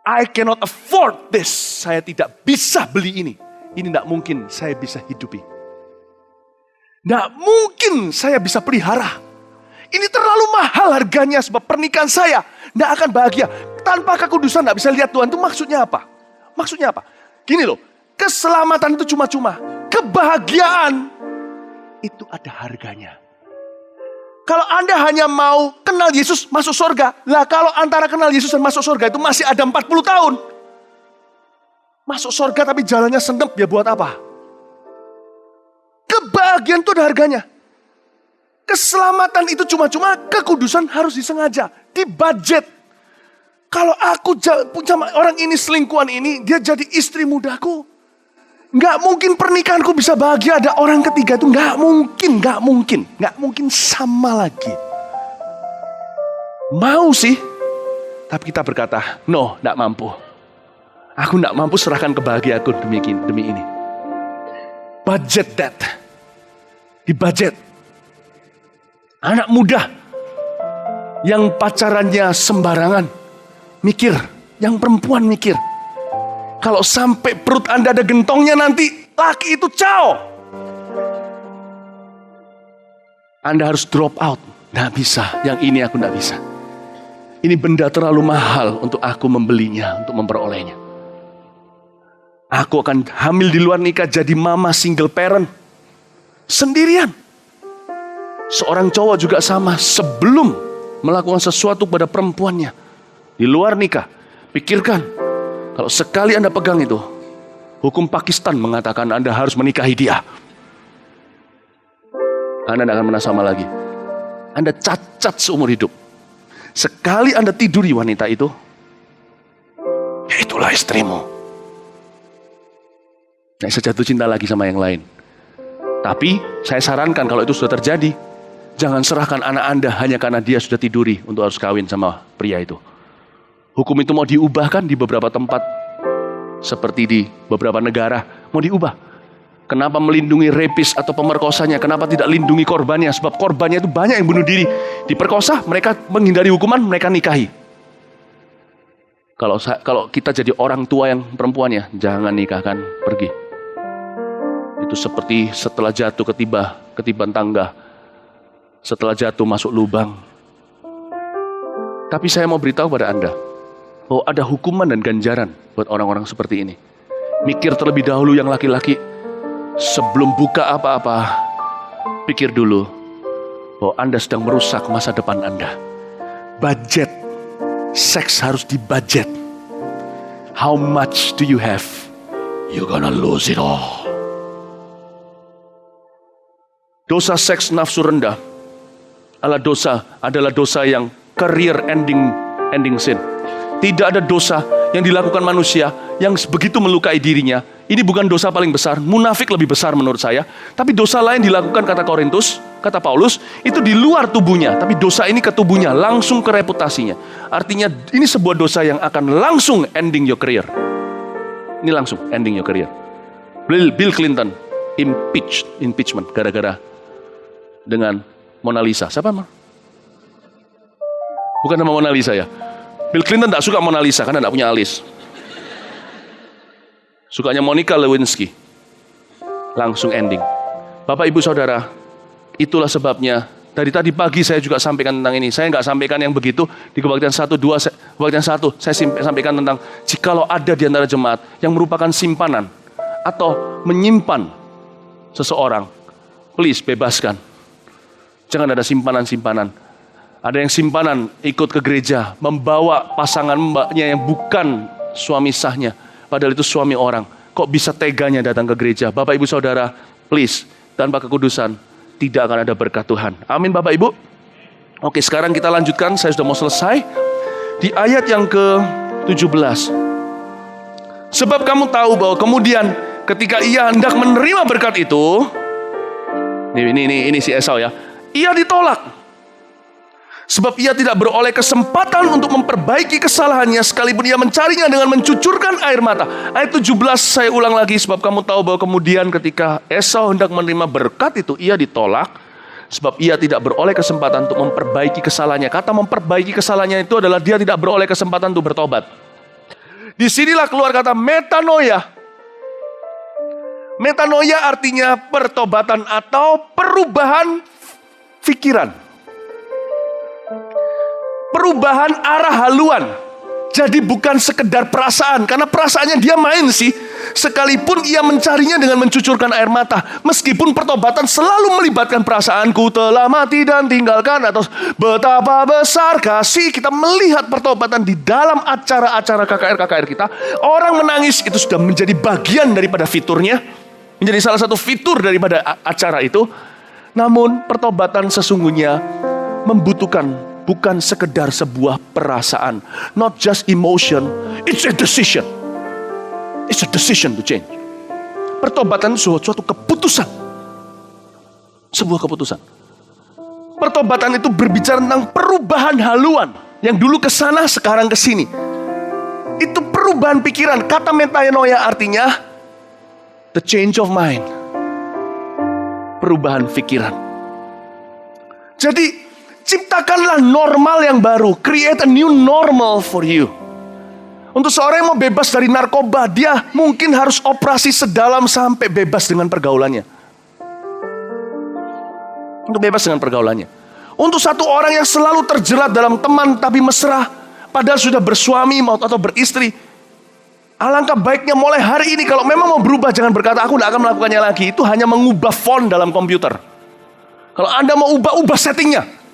I cannot afford this. Saya tidak bisa beli ini. Ini tidak mungkin saya bisa hidupi. Tidak mungkin saya bisa pelihara. Ini terlalu mahal harganya sebab pernikahan saya tidak akan bahagia. Tanpa kekudusan tidak bisa lihat Tuhan. Itu maksudnya apa? Maksudnya apa? Gini loh, keselamatan itu cuma-cuma. Kebahagiaan itu ada harganya. Kalau Anda hanya mau kenal Yesus masuk surga. Lah kalau antara kenal Yesus dan masuk surga itu masih ada 40 tahun. Masuk surga tapi jalannya sendep, ya buat apa? Kebahagiaan itu ada harganya. Keselamatan itu cuma-cuma, kekudusan harus disengaja, dibudget. Kalau aku sama orang ini, selingkuhan ini, dia jadi istri mudaku. Nggak mungkin pernikahanku bisa bahagia ada orang ketiga itu. Nggak mungkin sama lagi. Mau sih, tapi kita berkata, no, nggak mampu. Aku nggak mampu serahkan kebahagiaanku demi ini. Budget that. Dibudget. Anak muda yang pacarannya sembarangan, mikir, yang perempuan mikir. Kalau sampai perut Anda ada gentongnya nanti, laki itu cao. Anda harus drop out. Nggak bisa, yang ini aku nggak bisa. Ini benda terlalu mahal untuk aku membelinya, untuk memperolehnya. Aku akan hamil di luar nikah jadi mama single parent. Sendirian. Seorang cowok juga sama, sebelum melakukan sesuatu pada perempuannya. Di luar nikah, pikirkan. Kalau sekali Anda pegang itu, Hukum Pakistan mengatakan Anda harus menikahi dia. Anda tidak akan pernah sama lagi. Anda cacat seumur hidup. Sekali Anda tiduri wanita itu, ya itulah istrimu. Nah, saya jatuh cinta lagi sama yang lain. Tapi saya sarankan kalau itu sudah terjadi, jangan serahkan anak Anda hanya karena dia sudah tiduri untuk harus kawin sama pria itu. Hukum itu mau diubahkan di beberapa tempat, seperti di beberapa negara, mau diubah. Kenapa melindungi rapis atau pemerkosanya? Kenapa tidak lindungi korbannya? Sebab korbannya itu banyak yang bunuh diri. Diperkosa, mereka menghindari hukuman, mereka nikahi. Kalau kita jadi orang tua yang perempuannya, jangan nikahkan, pergi. Itu seperti setelah jatuh ketiban tangga. Setelah jatuh masuk lubang. Tapi saya mau beritahu pada Anda, bahwa ada hukuman dan ganjaran buat orang-orang seperti ini. Mikir terlebih dahulu yang laki-laki. Sebelum buka apa-apa, pikir dulu bahwa Anda sedang merusak masa depan Anda. Budget. Seks harus dibudget. How much do you have? You're gonna lose it all. Dosa seks nafsu rendah adalah dosa yang career ending sin. Tidak ada dosa yang dilakukan manusia yang begitu melukai dirinya. Ini bukan dosa paling besar, munafik lebih besar menurut saya. Tapi dosa lain dilakukan, kata Paulus, itu di luar tubuhnya. Tapi dosa ini ke tubuhnya, langsung ke reputasinya. Artinya ini sebuah dosa yang akan langsung ending your career. Ini langsung ending your career. Bill Clinton impeachment gara-gara dengan Mona Lisa. Siapa mah? Bukan nama Mona Lisa ya. Bill Clinton tak suka Mona Lisa karena tak punya alis. Sukanya Monica Lewinsky. Langsung ending. Bapak ibu saudara, itulah sebabnya dari tadi pagi saya juga sampaikan tentang ini. Saya nggak sampaikan yang begitu di kebaktian 1, 2, kebaktian 1. Saya sampaikan tentang jikalau ada di antara jemaat yang merupakan simpanan atau menyimpan seseorang, please bebaskan. Jangan ada simpanan-simpanan. Ada yang simpanan ikut ke gereja, membawa pasangan mbaknya yang bukan suami sahnya. Padahal itu suami orang. Kok bisa teganya datang ke gereja? Bapak ibu saudara, please, tanpa kekudusan tidak akan ada berkat Tuhan. Amin Bapak ibu. Oke, sekarang kita lanjutkan. Saya sudah mau selesai. Di ayat yang ke-17. Sebab kamu tahu bahwa kemudian ketika ia hendak menerima berkat itu, ini si Esau ya, ia ditolak. Sebab ia tidak beroleh kesempatan untuk memperbaiki kesalahannya, sekalipun ia mencarinya dengan mencucurkan air mata. Ayat 17 saya ulang lagi. Sebab kamu tahu bahwa kemudian ketika Esau hendak menerima berkat itu, ia ditolak. Sebab ia tidak beroleh kesempatan untuk memperbaiki kesalahannya. Kata memperbaiki kesalahannya itu adalah dia tidak beroleh kesempatan untuk bertobat. Disinilah keluar kata metanoia. Metanoia artinya pertobatan atau perubahan pikiran. Perubahan arah haluan. Jadi bukan sekedar perasaan. Karena perasaannya dia main sih. Sekalipun ia mencarinya dengan mencucurkan air mata. Meskipun pertobatan selalu melibatkan perasaanku telah mati dan tinggalkan. Atau betapa besar kasih. Kita melihat pertobatan di dalam acara-acara KKR kita. Orang menangis itu sudah menjadi bagian daripada fiturnya. Menjadi salah satu fitur daripada acara itu. Namun pertobatan sesungguhnya membutuhkan bukan sekedar sebuah perasaan. Not just emotion. It's a decision. It's a decision to change. Pertobatan itu suatu keputusan. Sebuah keputusan. Pertobatan itu berbicara tentang perubahan haluan. Yang dulu ke sana, sekarang ke sini. Itu perubahan pikiran. Kata metanoia artinya the change of mind. Perubahan pikiran. Jadi ciptakanlah normal yang baru. Create a new normal for you. Untuk seorang yang mau bebas dari narkoba, dia mungkin harus operasi sedalam sampai bebas dengan pergaulannya. Untuk bebas dengan pergaulannya. Untuk satu orang yang selalu terjerat dalam teman tapi mesra, padahal sudah bersuami atau beristri, alangkah baiknya mulai hari ini kalau memang mau berubah, jangan berkata aku tidak akan melakukannya lagi. Itu hanya mengubah font dalam komputer. Kalau Anda mau ubah settingnya.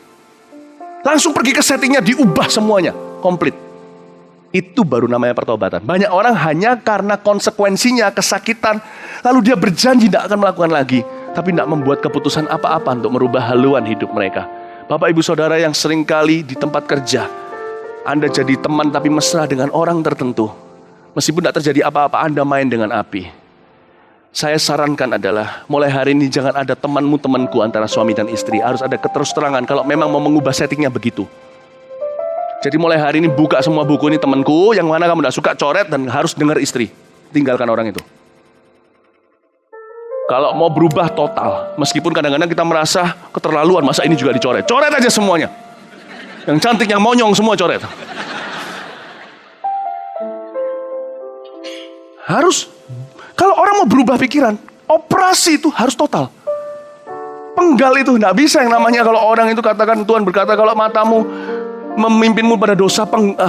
Langsung pergi ke settingnya, diubah semuanya, komplit. Itu baru namanya pertobatan. Banyak orang hanya karena konsekuensinya, kesakitan, lalu dia berjanji tidak akan melakukan lagi, tapi tidak membuat keputusan apa-apa untuk merubah haluan hidup mereka. Bapak ibu saudara yang seringkali di tempat kerja, Anda jadi teman tapi mesra dengan orang tertentu. Meskipun tidak terjadi apa-apa, Anda main dengan api. Saya sarankan adalah, mulai hari ini jangan ada temanmu-temanku antara suami dan istri. Harus ada keterus-terangan kalau memang mau mengubah settingnya begitu. Jadi mulai hari ini buka semua buku, ini temanku, yang mana kamu tidak suka coret dan harus dengar istri. Tinggalkan orang itu. Kalau mau berubah total, meskipun kadang-kadang kita merasa keterlaluan, masa ini juga dicoret. Coret aja semuanya. Yang cantik, yang monyong, semua coret. Harus, kalau orang mau berubah pikiran, operasi itu harus total. Penggal itu tidak bisa yang namanya kalau orang itu katakan, Tuhan berkata kalau matamu memimpinmu pada dosa,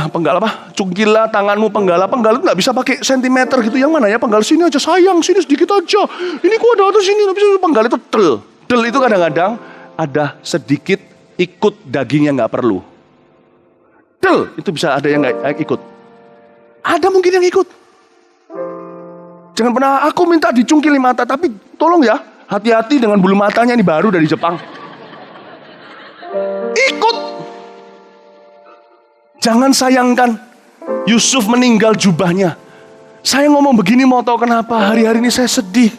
penggal apa? Cungkilah tanganmu penggal itu nggak bisa pakai sentimeter gitu. Yang mana ya penggal sini aja sayang, sini sedikit aja. Ini kok ada atas sini, tapi penggal itu del itu kadang-kadang ada sedikit ikut daging yang nggak perlu. Del itu bisa ada yang nggak ikut. Ada mungkin yang ikut. Jangan pernah aku minta dicungkili mata, tapi tolong ya hati-hati dengan bulu matanya ini baru dari Jepang. Ikut. Jangan sayangkan Yusuf meninggal jubahnya. Saya ngomong begini mau tahu kenapa? Hari-hari ini saya sedih.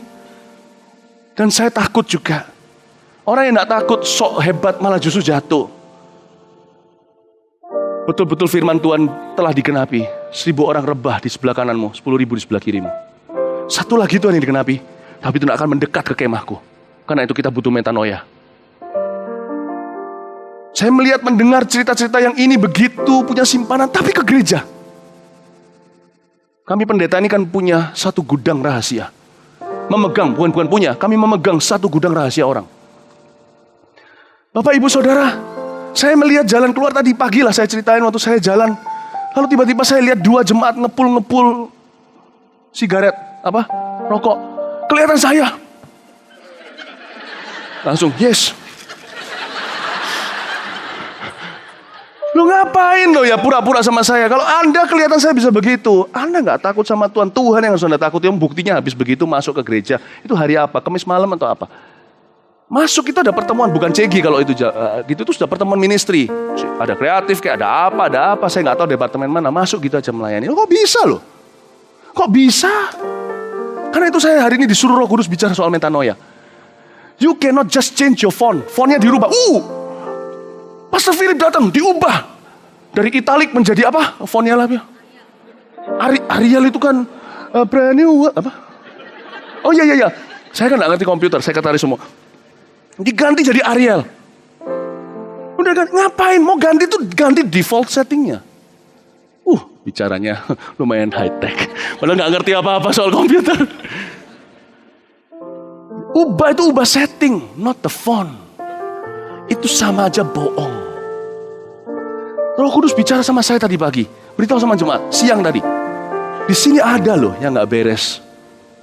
Dan saya takut juga. Orang yang tidak takut sok hebat malah justru jatuh. Betul-betul firman Tuhan telah digenapi. 1.000 orang rebah di sebelah kananmu, 10.000 di sebelah kirimu. Satu lagi Tuhan yang digenapi, tapi itu tidak akan mendekat ke kemahku. Karena itu kita butuh metanoia. Saya melihat, mendengar cerita-cerita yang ini begitu punya simpanan, tapi ke gereja. Kami pendeta ini kan punya satu gudang rahasia. Memegang, bukan punya, kami memegang satu gudang rahasia orang. Bapak ibu saudara, saya melihat jalan keluar tadi pagi lah saya ceritain waktu saya jalan. Lalu tiba-tiba saya lihat 2 jemaat ngepul sigaret, rokok. Kelihatan saya. Langsung, yes. Lu ngapain lo ya pura-pura sama saya? Kalau Anda kelihatan saya bisa begitu, Anda nggak takut sama Tuhan. Tuhan yang harus Anda takut. Yang buktinya habis begitu masuk ke gereja. Itu hari apa? Kamis malam atau apa? Masuk itu ada pertemuan, bukan CG kalau itu gitu itu sudah pertemuan ministry. Ada kreatif kayak ada apa? Saya nggak tahu departemen mana. Masuk gitu aja melayani. Kok bisa loh? Kok bisa? Karena itu saya hari ini disuruh Roh Kudus bicara soal metanoia. You cannot just change your font. Fontnya dirubah. Pastor Philip datang, diubah. Dari italik menjadi apa? Fontnya lah. Arial itu kan brand new, apa? Oh iya. Saya kan gak ngerti komputer, saya katakan semua. Diganti jadi Arial. Udah kan, ngapain? Mau ganti tuh ganti default settingnya. Bicaranya lumayan high tech. Padahal gak ngerti apa-apa soal komputer. Ubah setting, not the font. Itu sama aja bohong. Roh Kudus bicara sama saya tadi pagi. Beritahu sama jemaat, siang tadi. Di sini ada loh yang gak beres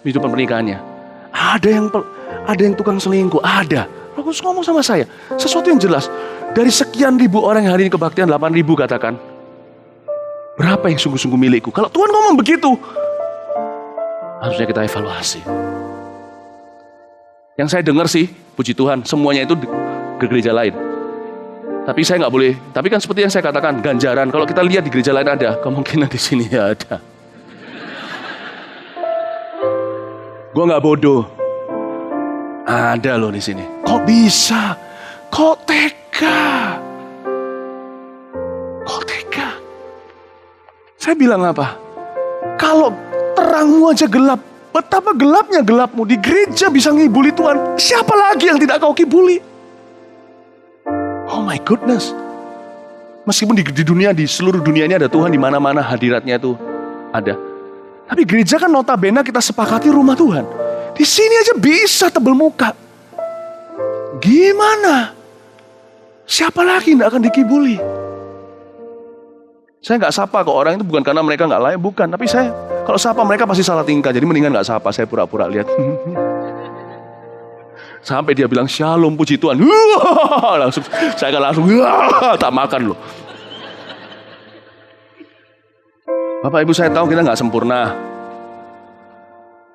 kehidupan pernikahannya. Ada yang tukang selingkuh, ada. Roh Kudus ngomong sama saya, sesuatu yang jelas. Dari sekian ribu orang yang hari ini kebaktian, 8.000 katakan. Berapa yang sungguh-sungguh milikku? Kalau Tuhan ngomong begitu, harusnya kita evaluasi. Yang saya dengar sih, puji Tuhan, semuanya itu ke gereja lain. Tapi saya nggak boleh. Tapi kan seperti yang saya katakan, ganjaran. Kalau kita lihat di gereja lain ada, kemungkinan di sini ya ada. Gue nggak bodoh. Ada loh di sini. Kok bisa? Kok tega? Saya bilang apa? Kalau terangmu aja gelap, betapa gelapnya gelapmu. Di gereja bisa ngibuli Tuhan. Siapa lagi yang tidak kau kibuli? Oh my goodness. Meskipun di dunia, di seluruh dunia ini ada Tuhan, di mana-mana hadiratnya itu ada. Tapi gereja kan notabene kita sepakati rumah Tuhan. Di sini aja bisa tebel muka. Gimana? Siapa lagi yang akan dikibuli? Saya nggak sapa ke orang itu bukan karena mereka nggak layak, bukan. Tapi saya kalau sapa mereka pasti salah tingkah. Jadi mendingan nggak sapa. Saya pura-pura lihat. Sampai dia bilang shalom, puji Tuhan. Langsung saya akan langsung tak makan loh. Bapak Ibu, saya tahu kita nggak sempurna.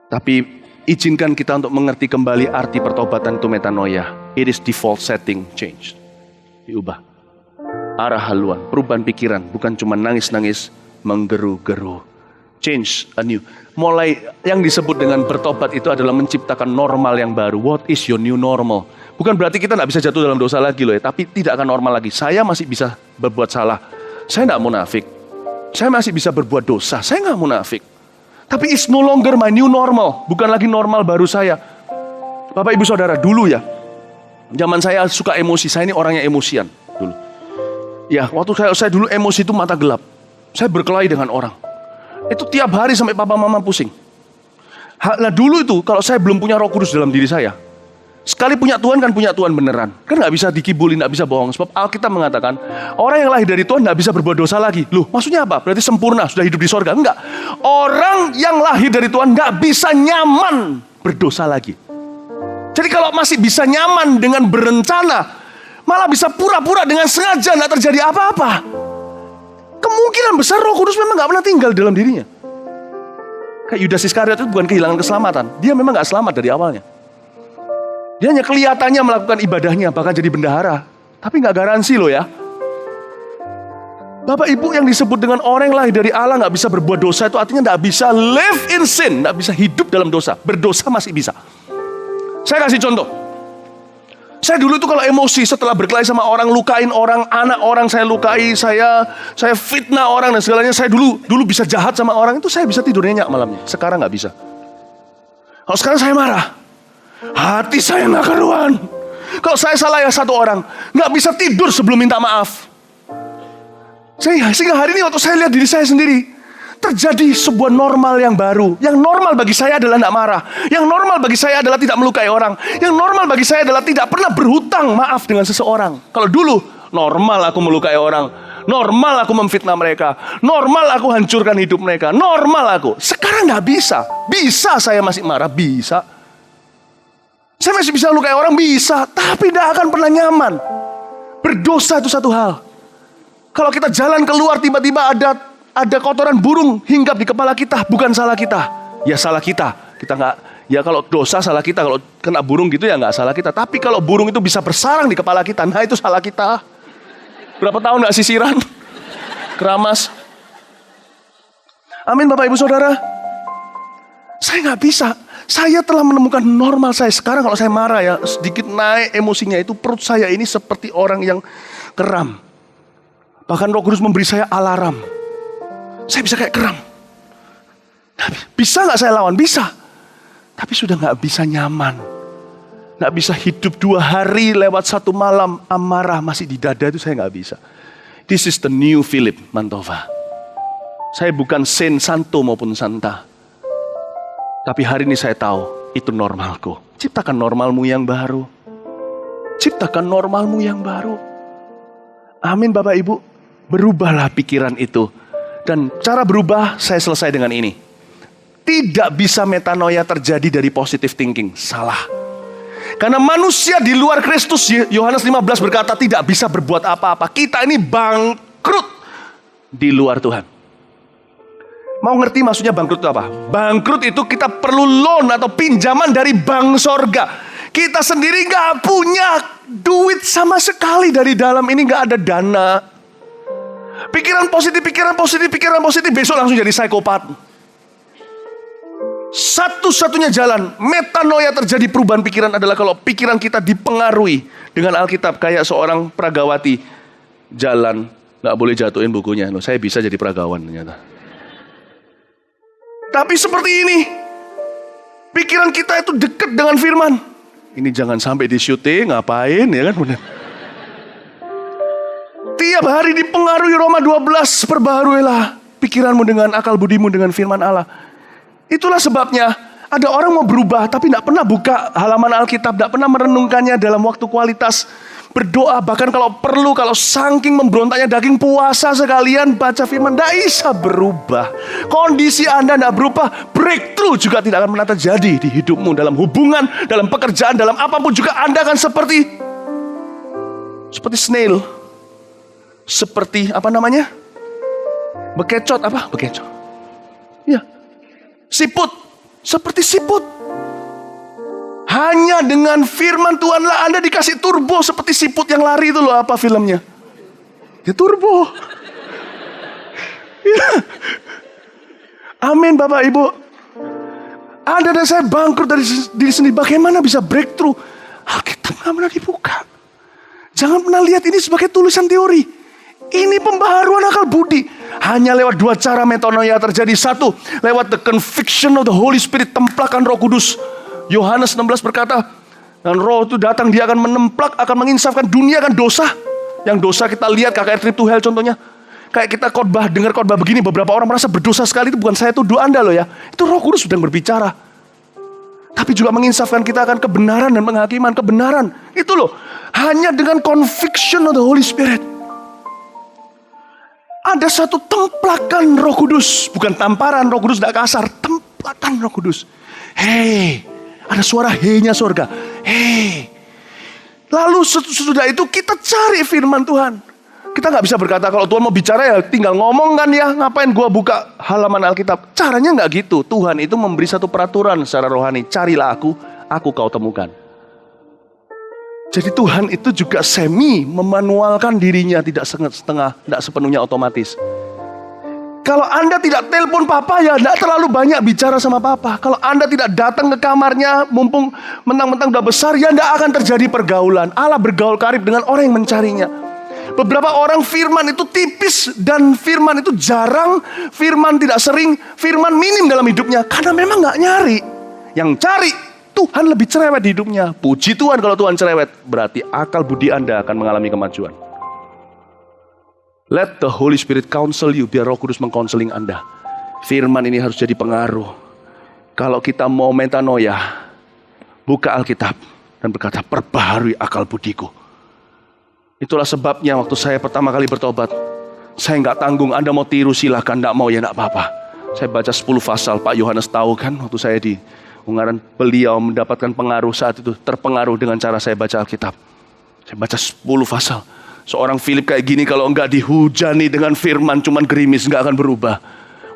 Tapi izinkan kita untuk mengerti kembali arti pertobatan itu metanoia. It is default setting change. Diubah. Arah haluan, perubahan pikiran. Bukan cuma nangis-nangis, menggeru-geru. Change anew. Mulai yang disebut dengan bertobat itu adalah menciptakan normal yang baru. What is your new normal? Bukan berarti kita nggak bisa jatuh dalam dosa lagi loh ya. Tapi tidak akan normal lagi. Saya masih bisa berbuat salah. Saya nggak munafik. Saya masih bisa berbuat dosa. Saya nggak munafik. Tapi it's no longer my new normal. Bukan lagi normal baru saya. Bapak Ibu Saudara, dulu ya. Zaman saya suka emosi. Saya ini orangnya emosian dulu. Ya, waktu saya dulu emosi itu mata gelap. Saya berkelahi dengan orang. Itu tiap hari sampai papa mama pusing. Nah dulu itu kalau saya belum punya Roh Kudus dalam diri saya. Sekali punya Tuhan kan punya Tuhan beneran. Kan gak bisa dikibulin, gak bisa bohong. Sebab Alkitab mengatakan, orang yang lahir dari Tuhan gak bisa berbuat dosa lagi. Loh, maksudnya apa? Berarti sempurna, sudah hidup di sorga? Enggak. Orang yang lahir dari Tuhan gak bisa nyaman berdosa lagi. Jadi kalau masih bisa nyaman dengan berencana, malah bisa pura-pura dengan sengaja gak terjadi apa-apa. Kemungkinan besar Roh Kudus memang gak pernah tinggal dalam dirinya. Kayak Yudas Iskariot itu bukan kehilangan keselamatan. Dia memang gak selamat dari awalnya. Dia hanya kelihatannya melakukan ibadahnya, bahkan jadi bendahara. Tapi gak garansi loh ya. Bapak Ibu, yang disebut dengan orang yang lahir dari Allah gak bisa berbuat dosa itu artinya gak bisa live in sin, gak bisa hidup dalam dosa. Berdosa masih bisa. Saya kasih contoh. Saya dulu itu kalau emosi setelah berkelahi sama orang, lukain orang, anak orang saya lukai, saya fitnah orang dan segalanya. Saya dulu bisa jahat sama orang, itu saya bisa tidur nyenyak malamnya. Sekarang gak bisa. Kalau sekarang saya marah, hati saya gak karuan. Kalau saya salah ya satu orang, gak bisa tidur sebelum minta maaf. Sehingga hari ini waktu saya lihat diri saya sendiri, terjadi sebuah normal yang baru. Yang normal bagi saya adalah gak marah. Yang normal bagi saya adalah tidak melukai orang. Yang normal bagi saya adalah tidak pernah berhutang maaf dengan seseorang. Kalau dulu, normal aku melukai orang. Normal aku memfitnah mereka. Normal aku hancurkan hidup mereka. Normal aku. Sekarang gak bisa. Bisa saya masih marah, bisa. Saya masih bisa lukai orang, bisa. Tapi tidak akan pernah nyaman. Berdosa itu satu hal. Kalau kita jalan keluar tiba-tiba ada kotoran burung hinggap di kepala kita, bukan salah kita. Ya salah kita. Kita nggak. Ya kalau dosa salah kita, kalau kena burung gitu ya nggak salah kita. Tapi kalau burung itu bisa bersarang di kepala kita, nah itu salah kita. Berapa tahun nggak sisiran, keramas. Amin Bapak Ibu Saudara. Saya nggak bisa. Saya telah menemukan normal saya. Sekarang kalau saya marah ya, sedikit naik emosinya itu perut saya ini seperti orang yang keram. Bahkan Roh Kudus memberi saya alarm. Saya bisa kayak keram. Bisa gak saya lawan? Bisa. Tapi sudah gak bisa nyaman. Gak bisa hidup 2 hari lewat 1 malam amarah masih di dada, itu saya gak bisa. This is the new Philip Mantova. Saya bukan saint santo maupun santa. Tapi hari ini saya tahu itu normalku. Ciptakan normalmu yang baru. Ciptakan normalmu yang baru. Amin Bapak Ibu. Berubahlah pikiran itu. Dan cara berubah saya selesai dengan ini. Tidak bisa metanoia terjadi dari positive thinking. Salah. Karena manusia di luar Kristus, Yohanes 15 berkata tidak bisa berbuat apa-apa. Kita ini bangkrut di luar Tuhan. Mau ngerti maksudnya bangkrut itu apa? Bangkrut itu kita perlu loan atau pinjaman dari bank sorga. Kita sendiri gak punya duit sama sekali dari dalam ini, gak ada dana. Pikiran positif, besok langsung jadi psikopat. Satu-satunya jalan metanoia terjadi perubahan pikiran adalah kalau pikiran kita dipengaruhi dengan Alkitab. Kayak seorang pragawati jalan, gak boleh jatuhin bukunya. Loh, saya bisa jadi pragawan ternyata. Tapi seperti ini, pikiran kita itu dekat dengan firman. Ini jangan sampai di syuting, ngapain ya kan benar. Tiap hari dipengaruhi Roma 12, perbaharuilah pikiranmu dengan akal budimu dengan firman Allah. Itulah sebabnya ada orang mau berubah tapi tidak pernah buka halaman Alkitab, tidak pernah merenungkannya dalam waktu kualitas berdoa. Bahkan kalau perlu, kalau saking memberontaknya daging, puasa sekalian baca firman, tidak bisa berubah. Kondisi Anda tidak berubah, breakthrough juga tidak akan pernah terjadi di hidupmu, dalam hubungan, dalam pekerjaan, dalam apapun juga Anda akan seperti snail. Seperti apa namanya? Bekecot apa? Bekecot. Ya, siput, seperti siput. Hanya dengan firman Tuhanlah Anda dikasih turbo seperti siput yang lari itu loh, apa filmnya? Ya turbo. Ya. Amin Bapak Ibu. Anda dan saya bangkrut dari diri sendiri. Bagaimana bisa breakthrough? Alkitab gak pernah dibuka. Jangan pernah lihat ini sebagai tulisan teori. Ini pembaharuan akal budi. Hanya lewat dua cara metanoia terjadi. Satu, lewat the conviction of the Holy Spirit, templakan Roh Kudus. Yohanes 16 berkata, dan Roh itu datang, dia akan menemplak, akan menginsafkan dunia akan dosa. Yang dosa kita lihat, KKR Trip to Hell contohnya. Kayak kita khotbah, dengar khotbah begini, beberapa orang merasa berdosa sekali. Itu bukan saya tuduh Anda loh ya. Itu Roh Kudus sedang berbicara. Tapi juga menginsafkan kita akan kebenaran dan penghakiman. Kebenaran, itu loh. Hanya dengan conviction of the Holy Spirit. Ada satu templakan Roh Kudus. Bukan tamparan Roh Kudus, tidak kasar. Templakan Roh Kudus. Hei, ada suara hei-nya surga. Hei. Lalu sesudah itu kita cari firman Tuhan. Kita gak bisa berkata kalau Tuhan mau bicara ya tinggal ngomong kan ya. Ngapain gua buka halaman Alkitab. Caranya gak gitu. Tuhan itu memberi satu peraturan secara rohani. Carilah aku kau temukan. Jadi Tuhan itu juga semi memanualkan dirinya, tidak setengah, tidak sepenuhnya otomatis. Kalau Anda tidak telepon papa ya tidak terlalu banyak bicara sama papa. Kalau Anda tidak datang ke kamarnya mumpung mentang-mentang udah besar ya tidak akan terjadi pergaulan. Allah bergaul karib dengan orang yang mencarinya. Beberapa orang firman itu tipis dan firman itu jarang, firman tidak sering, firman minim dalam hidupnya. Karena memang gak nyari. Yang cari Tuhan lebih cerewet di hidupnya. Puji Tuhan kalau Tuhan cerewet. Berarti akal budi Anda akan mengalami kemajuan. Let the Holy Spirit counsel you. Biar Roh Kudus mengkonseling Anda. Firman ini harus jadi pengaruh. Kalau kita mau metanoia, buka Alkitab dan berkata, perbaharui akal budiku. Itulah sebabnya waktu saya pertama kali bertobat, saya nggak tanggung. Anda mau tiru silahkan, nggak mau ya nggak apa-apa. Saya baca 10 pasal. Pak Yohanes tahu kan waktu saya di Ungaran, beliau mendapatkan pengaruh saat itu, terpengaruh dengan cara saya baca Alkitab. Saya baca 10 pasal. Seorang Philip kayak gini kalau enggak dihujani dengan firman cuman gerimis, enggak akan berubah.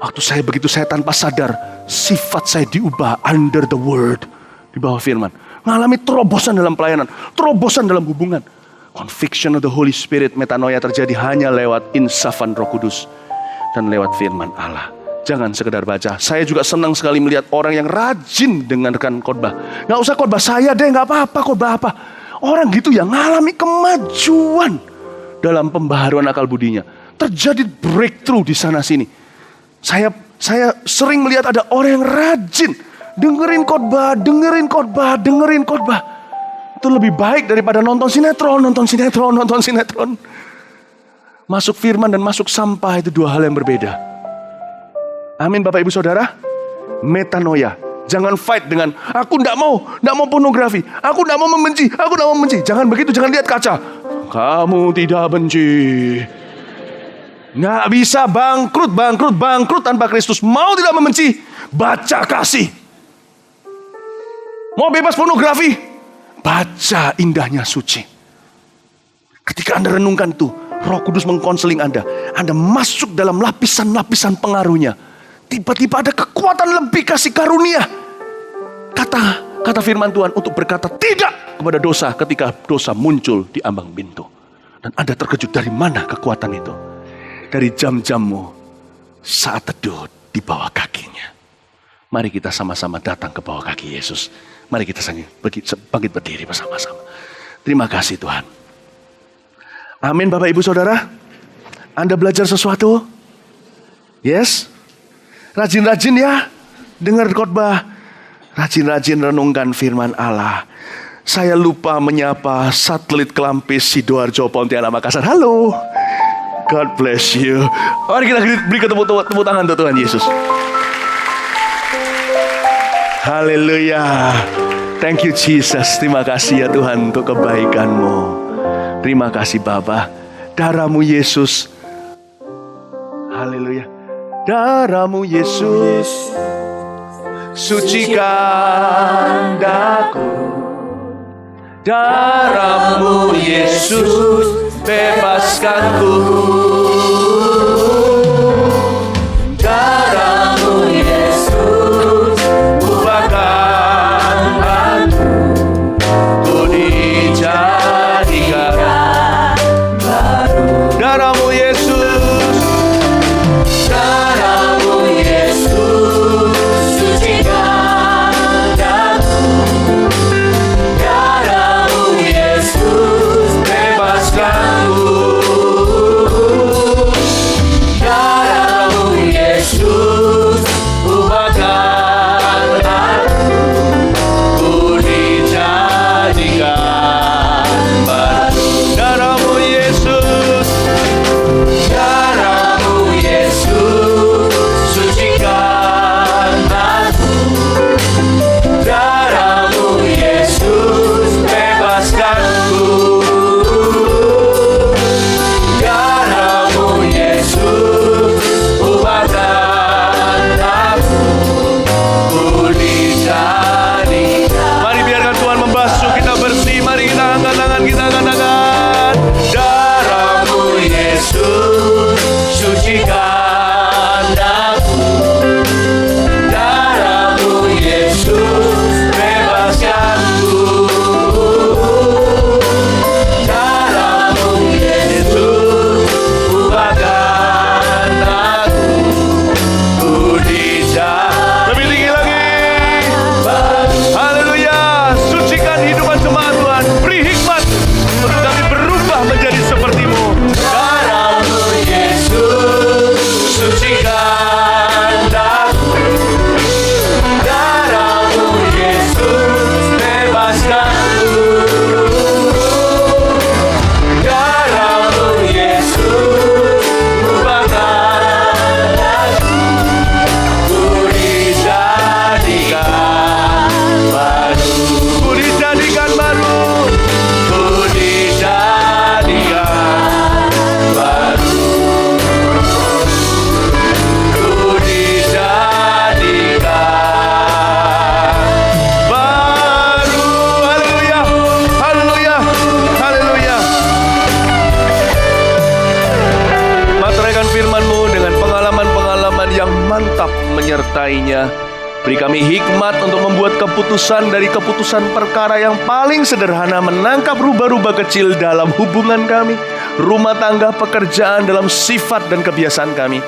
Waktu saya begitu, saya tanpa sadar sifat saya diubah under the word, di bawah firman. Mengalami terobosan dalam pelayanan, terobosan dalam hubungan. Conviction of the Holy Spirit, metanoia terjadi hanya lewat insafan Roh Kudus dan lewat firman Allah. Jangan sekedar baca. Saya juga senang sekali melihat orang yang rajin dengarkan khotbah. Gak usah khotbah saya deh, gak apa-apa khotbah apa. Orang gitu yang mengalami kemajuan dalam pembaharuan akal budinya. Terjadi breakthrough di sana sini. Saya sering melihat ada orang yang rajin dengerin khotbah. Itu lebih baik daripada nonton sinetron. Masuk firman dan masuk sampah itu dua hal yang berbeda. Amin Bapak Ibu Saudara. Metanoia. Jangan fight dengan aku tidak mau pornografi. Aku tidak mau membenci. Jangan begitu, jangan lihat kaca. Kamu tidak benci. Nggak bisa, bangkrut tanpa Kristus. Mau tidak membenci, baca kasih. Mau bebas pornografi, baca indahnya suci. Ketika Anda renungkan itu, Roh Kudus mengkonseling Anda. Anda masuk dalam lapisan-lapisan pengaruhnya. Tiba-tiba ada kekuatan lebih kasih karunia. Kata firman Tuhan untuk berkata tidak kepada dosa ketika dosa muncul di ambang pintu. Dan Anda terkejut, dari mana kekuatan itu? Dari jam-jammu saat teduh di bawah kakinya. Mari kita sama-sama datang ke bawah kaki Yesus. Mari kita bangkit berdiri bersama-sama. Terima kasih Tuhan. Amin Bapak Ibu Saudara. Anda belajar sesuatu? Yes? Rajin-rajin ya dengar khotbah. Rajin-rajin renungkan firman Allah. Saya lupa menyapa satelit Kelampis Sidoarjo Pontianak Makassar. Halo. God bless you. Mari kita beri tepuk tangan untuk Tuhan Yesus. Haleluya. Thank you Jesus. Terima kasih ya Tuhan untuk kebaikan-Mu. Terima kasih Bapa. Darah-Mu Yesus. Haleluya. Darah-Mu Yesus sucikan daku. Darah-Mu Yesus bebaskanku. Darah-Mu menyertainya. Beri kami hikmat untuk membuat keputusan dari keputusan perkara yang paling sederhana, menangkap rubah-rubah kecil dalam hubungan kami, rumah tangga, pekerjaan, dalam sifat dan kebiasaan kami.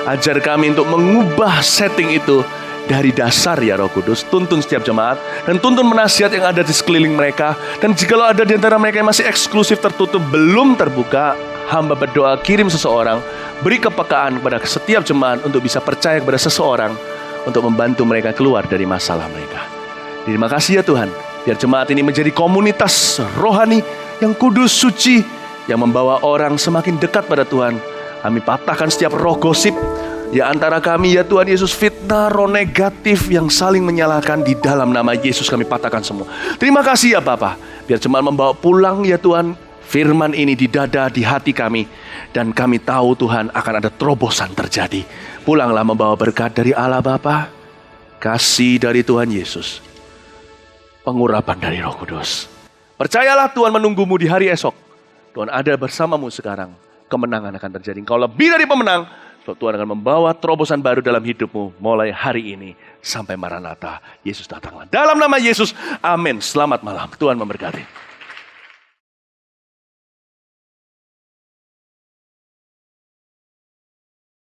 Ajar kami untuk mengubah setting itu dari dasar ya Roh Kudus. Tuntun setiap jemaat dan tuntun penasihat yang ada di sekeliling mereka. Dan jikalau ada di antara mereka yang masih eksklusif, tertutup, belum terbuka, hamba berdoa kirim seseorang, beri kepekaan kepada setiap jemaat untuk bisa percaya kepada seseorang untuk membantu mereka keluar dari masalah mereka. Terima kasih ya Tuhan, biar jemaat ini menjadi komunitas rohani yang kudus, suci, yang membawa orang semakin dekat pada Tuhan. Kami patahkan setiap roh gosip di antara kami ya Tuhan Yesus, fitnah, roh negatif yang saling menyalahkan, di dalam nama Yesus kami patahkan semua. Terima kasih ya Bapa, biar jemaat membawa pulang ya Tuhan firman ini di dada, di hati kami. Dan kami tahu Tuhan akan ada terobosan terjadi. Pulanglah membawa berkat dari Allah Bapa, kasih dari Tuhan Yesus, pengurapan dari Roh Kudus. Percayalah Tuhan menunggumu di hari esok. Tuhan ada bersamamu sekarang. Kemenangan akan terjadi. Engkau lebih dari pemenang. Tuhan akan membawa terobosan baru dalam hidupmu mulai hari ini sampai Maranatha. Yesus datanglah. Dalam nama Yesus, amin. Selamat malam. Tuhan memberkati.